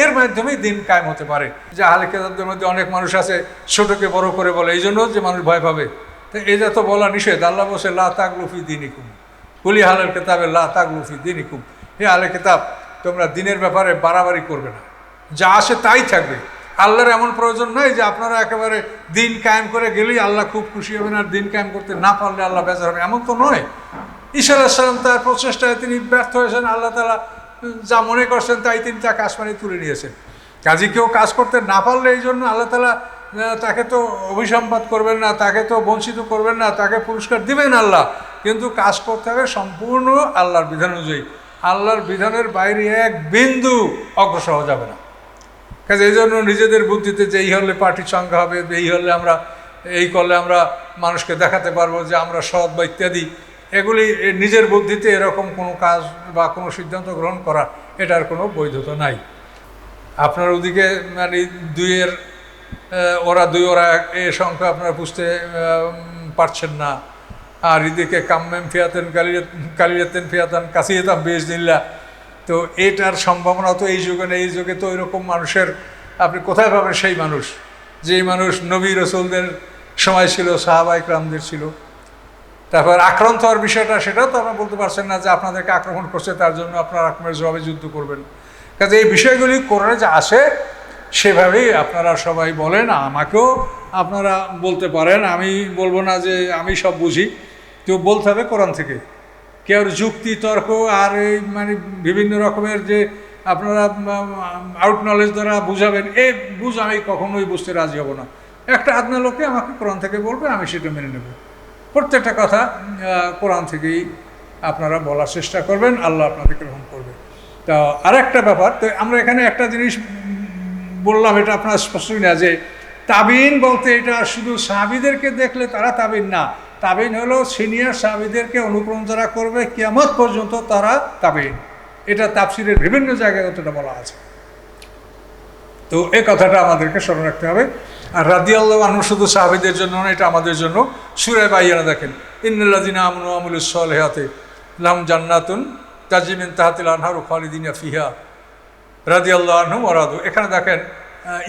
[SPEAKER 1] এর মাধ্যমেই দিন কায়েম হতে পারে। যে আহলে কিতাবদের মধ্যে অনেক মানুষ আছে ছোটকে বড় করে বলে, এই জন্য যে মানুষ ভয় পাবে। তো এই যা তো বলা নিষেধ। আল্লাহ বলছে লা তাগলুফি দীনিকুম, কুলি আহলাল কিতাবে লা তাগলুফি দীনিকুম, হে আহলে কিতাব তোমরা দিনের ব্যাপারে বাড়াবাড়ি করবে না, যা আসে তাই থাকবে। আল্লাহর এমন প্রয়োজন নয় যে আপনারা একেবারে দিন কায়েম করে গেলেই আল্লাহ খুব খুশি হবেন, আর দিন কায়েম করতে না পারলে আল্লাহ বেজার হবে, এমন তো নয়। ঈসা আলাইহিস সালাম তার প্রচেষ্টায় তিনি ব্যর্থ হয়েছেন, আল্লাহ তাআলা যা মনে করছেন তাই তিনি তাকে আসমানে তুলে নিয়েছেন। কাজে কেউ কাজ করতে না পারলে এই জন্য আল্লাহ তাআলা তাকে তো অভিসম্পাদ করবেন না, তাকে তো বঞ্চিত করবেন না, তাকে পুরস্কার দিবেন আল্লাহ, কিন্তু কাজ করতে হবে সম্পূর্ণ আল্লাহর বিধান অনুযায়ী। আল্লাহর বিধানের বাইরে এক বিন্দু অগ্রসর হওয়া যাবে না। কাজে এই জন্য নিজেদের বুদ্ধিতে যে এই হলে পার্টি চাঙ্গা হবে, এই হলে আমরা এই করলে আমরা মানুষকে দেখাতে পারবো যে আমরা সৎ বা ইত্যাদি, এগুলি নিজের বুদ্ধিতে এরকম কোনো কাজ বা কোনো সিদ্ধান্ত গ্রহণ করা এটার কোনো বৈধতা নাই। আপনার ওদিকে মানে দুইয়ের ওরা দুই ওরা এ সংখ্যা আপনারা বুঝতে পারছেন না, আর এদিকে কাম্মেম ফিয়াতেন কালিয়াতেন ফিয়াতান কাসিয়াতাম বেজনিল্লা। তো এটার সম্ভাবনা তো এই যুগে নেই। এই যুগে তো ওইরকম মানুষের আপনি কোথায় পাবেন? সেই মানুষ যেই মানুষ নবী রসুলদের সময় ছিল, সাহাবা ইকরামদের ছিল। তারপর আক্রান্ত হওয়ার বিষয়টা, সেটাও তো আপনারা বলতে পারছেন না যে আপনাদেরকে আক্রমণ করছে তার জন্য আপনারা আক্রমণের জবাবে যুদ্ধ করবেন। কাজে এই বিষয়গুলি কোরআনে যা আসে সেভাবেই আপনারা সবাই বলেন, আমাকেও আপনারা বলতে পারেন। আমি বলবো না যে আমি সব বুঝি, তো বলতে হবে কোরআন থেকে। কেউ যুক্তি তর্ক আর এই মানে বিভিন্ন রকমের যে আপনারা আউট নলেজ দ্বারা বুঝাবেন, এই বুঝ আমি কখনোই বুঝতে রাজি হব না। একটা আদনা লোকে আমাকে কোরআন থেকে বলবে, আমি সেটা মেনে নেব। প্রত্যেকটা কথা কোরআন থেকেই আপনারা বলার চেষ্টা করবেন, আল্লাহ আপনাদেরকে গ্রহণ করবে। তা আর একটা ব্যাপার, তো আমরা এখানে একটা জিনিস বললাম, এটা আপনার স্পষ্টই না যে তাবিন বলতে এটা শুধু সাহাবীদেরকে দেখলে তারা তাবিন না। তাবিন হলো সিনিয়র সাহাবীদেরকে অনুকরণ যারা করবে কিয়ামত পর্যন্ত তারা তাবিন। এটা তাফসিরের বিভিন্ন জায়গায় অতটা বলা আছে। তো এই কথাটা আমাদেরকে স্মরণ রাখতে হবে। আর রাদিয়াল্লাহু আনহু শুধু সাহাবীদের জন্য না, এটা আমাদের জন্য। সূরা বাইয়ানা দেখেন, ইন্নাল্লাযিনা আমানু ওয়া আমিলুস সলিহাতি লাহুম জান্নাতুন তাজরি মিন তাহতিল আনহারু খালিদিনা ফিহা রাদিয়াল্লাহু আনহুম ওয়া রাদু। এখানে দেখেন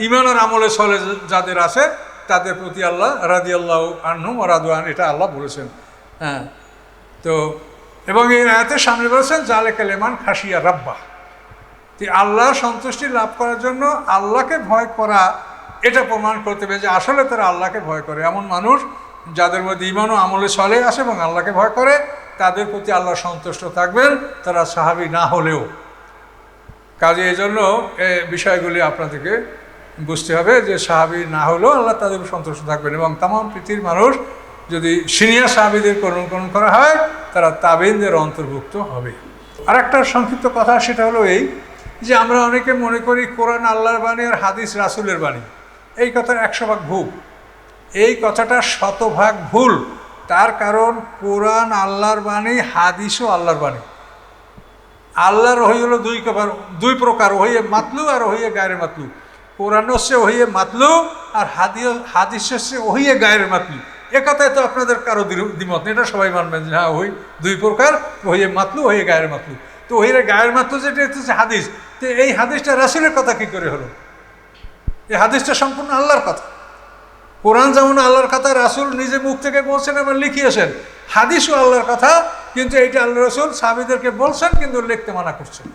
[SPEAKER 1] ঈমান আর আমলে সলে যাদের আছে তাদের প্রতি আল্লাহ রাদিয়াল্লাহু আনহুম ওয়া রাদু আন, এটা আল্লাহ বলেছেন। হ্যাঁ, তো এবং এই আয়াতের সামনে বলেছেন যালিকা লিমান খাশিয়া রাব্বাহ। আল্লাহ সন্তুষ্টি লাভ করার জন্য আল্লাহকে ভয় করা, এটা প্রমাণ করতে হবে যে আসলে তারা আল্লাহকে ভয় করে। এমন মানুষ যাদের মধ্যে ঈমান ও আমলে সলে আসে এবং আল্লাহকে ভয় করে, তাদের প্রতি আল্লাহ সন্তুষ্ট থাকবেন, তারা সাহাবী না হলেও। কাজে এই জন্য বিষয়গুলি আপনাদেরকে বুঝতে হবে যে সাহাবী না হলেও আল্লাহ তাদের সন্তুষ্ট থাকবেন। এবং তামাম পৃথিবীর মানুষ যদি সিনিয়র সাহাবীদের অনুকরণ করা হয়, তারা তাবিনদের অন্তর্ভুক্ত হবে। আর একটা সংক্ষিপ্ত কথা, সেটা হলো এই যে আমরা অনেকে মনে করি কোরআন আল্লাহর বাণী আর হাদিস রাসূলের বাণী। এই কথার 100 ভাগ ভুল। এই কথাটা 100 ভাগ ভুল। তার কারণ কোরআন আল্লাহর বাণী, হাদিসও আল্লাহর বাণী। আল্লাহর ওহী হলো দুই প্রকার, ওহিয়ে মাতলু আর ওহিয়ে গায়রে মাতলু। কোরআন হচ্ছে ওহিয়ে মাতলু আর হাদিস হচ্ছে ওহিয়ে গায়রে মাতলু। এ কথায় তো আপনাদের কারো দ্বিমত নেই, এটা সবাই মানবেন যে হ্যাঁ ওই দুই প্রকার, ওহিয়ে মাতলু ওহিয়ে গায়রে মাতলু। তো ওহিয়ে গায়ের মাতলু যেটা হচ্ছে হাদিস, তো এই হাদিসটা রাসূলের কথা কী করে হলো? এই হাদিসটা সম্পূর্ণ আল্লাহর কথা। কোরআন যেমন আল্লাহর কথা, রাসূল নিজে মুখ থেকে বলছেন এবং লিখিয়েছেন। হাদিসও আল্লাহর কথা, কিন্তু এইটা আল্লাহ রাসূল সাহাবীদেরকে বলছেন কিন্তু লিখতে মানা করছেন।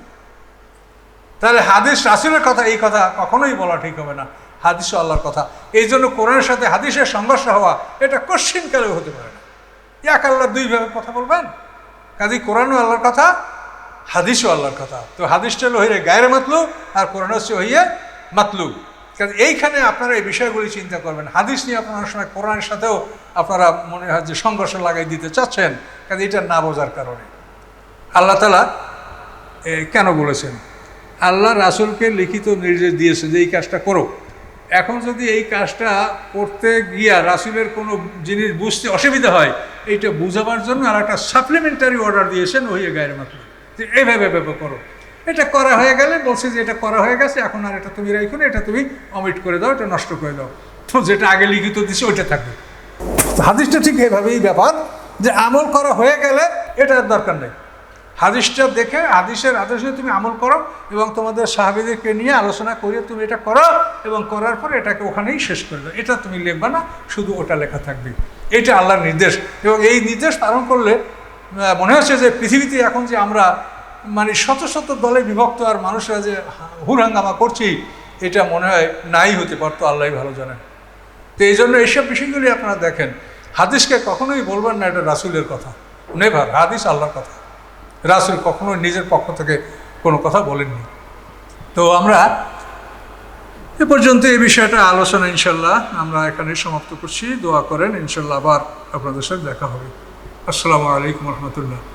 [SPEAKER 1] তাহলে হাদিস রাসূলের কথা, এই কথা কখনোই বলা ঠিক হবে না। হাদিসও আল্লাহর কথা। এই জন্য কোরআনের সাথে হাদিসের সংঘর্ষ হওয়া এটা কোশ্চিনকালেও হতে পারে না। এক আল্লাহ দুইভাবে কথা বলবেন? কাজেই কোরআনও আল্লাহর কথা, হাদিসও আল্লাহর কথা। তো হাদিসটা হলো হইয়ে গায়রে মাতলু আর কোরআন হচ্ছে হইয়ে মাতলু। কাজে এইখানে আপনারা এই বিষয়গুলি চিন্তা করবেন। হাদিস নিয়ে আপনার সময় কোরআনের সাথেও আপনারা মনে হয় যে সংঘর্ষ লাগাই দিতে চাচ্ছেন, কাজে এটা না বোঝার কারণে। আল্লাহ তাআলা কেন বলেছেন? আল্লাহ রাসূলকে লিখিত নির্দেশ দিয়েছে যে এই কাজটা করো। এখন যদি এই কাজটা করতে গিয়া রাসূলের কোনো জিনিস বুঝতে অসুবিধা হয়, এইটা বুঝাবার জন্য আর একটা সাপ্লিমেন্টারি অর্ডার দিয়েছেন ওই গায়ের মাত্র, যে এইভাবে করো। এটা করা হয়ে গেলে বলছে যে এটা করা হয়ে গেছে, এখন আর এটা তুমি রাখো না, এটা তুমি অমিট করে দাও, এটা নষ্ট করে দাও। তো যেটা আগে লিখিত দিছে ওইটা থাকবে। হাদিসটা ঠিক এইভাবেই ব্যাপার, যে আমল করা হয়ে গেলে এটার দরকার নেই। হাদিসটা দেখে হাদিসের আদেশে তুমি আমল করো এবং তোমাদের সাহাবীদেরকে নিয়ে আলোচনা করিয়ে তুমি এটা করো এবং করার পরে এটাকে ওখানেই শেষ করে দাও। এটা তুমি লিখবা না, শুধু ওটা লেখা থাকবে। এটা আল্লাহর নির্দেশ। এবং এই নির্দেশ পালন করলে মনে হচ্ছে যে পৃথিবীতে এখন যে আমরা মানে শত শত দলে বিভক্ত আর মানুষরা যে হুড়হাঙ্গামা করছি, এটা মনে হয় নাই হতে পারতো, আল্লাহই ভালো জানেন। তো এই জন্য এইসব বিষয়গুলি আপনারা দেখেন, হাদিসকে কখনোই বলবেন না এটা রাসূলের কথা। নেভার। হাদিস আল্লাহর কথা। রাসূল কখনোই নিজের পক্ষ থেকে কোনো কথা বলেননি। তো আমরা এ পর্যন্ত এই বিষয়টা আলোচনা ইনশাল্লাহ আমরা এখানে সমাপ্ত করছি। দোয়া করেন, ইনশাল্লাহ আবার আপনাদের সাথে দেখা হবে। আসসালামু আলাইকুম রহমতুল্লাহ।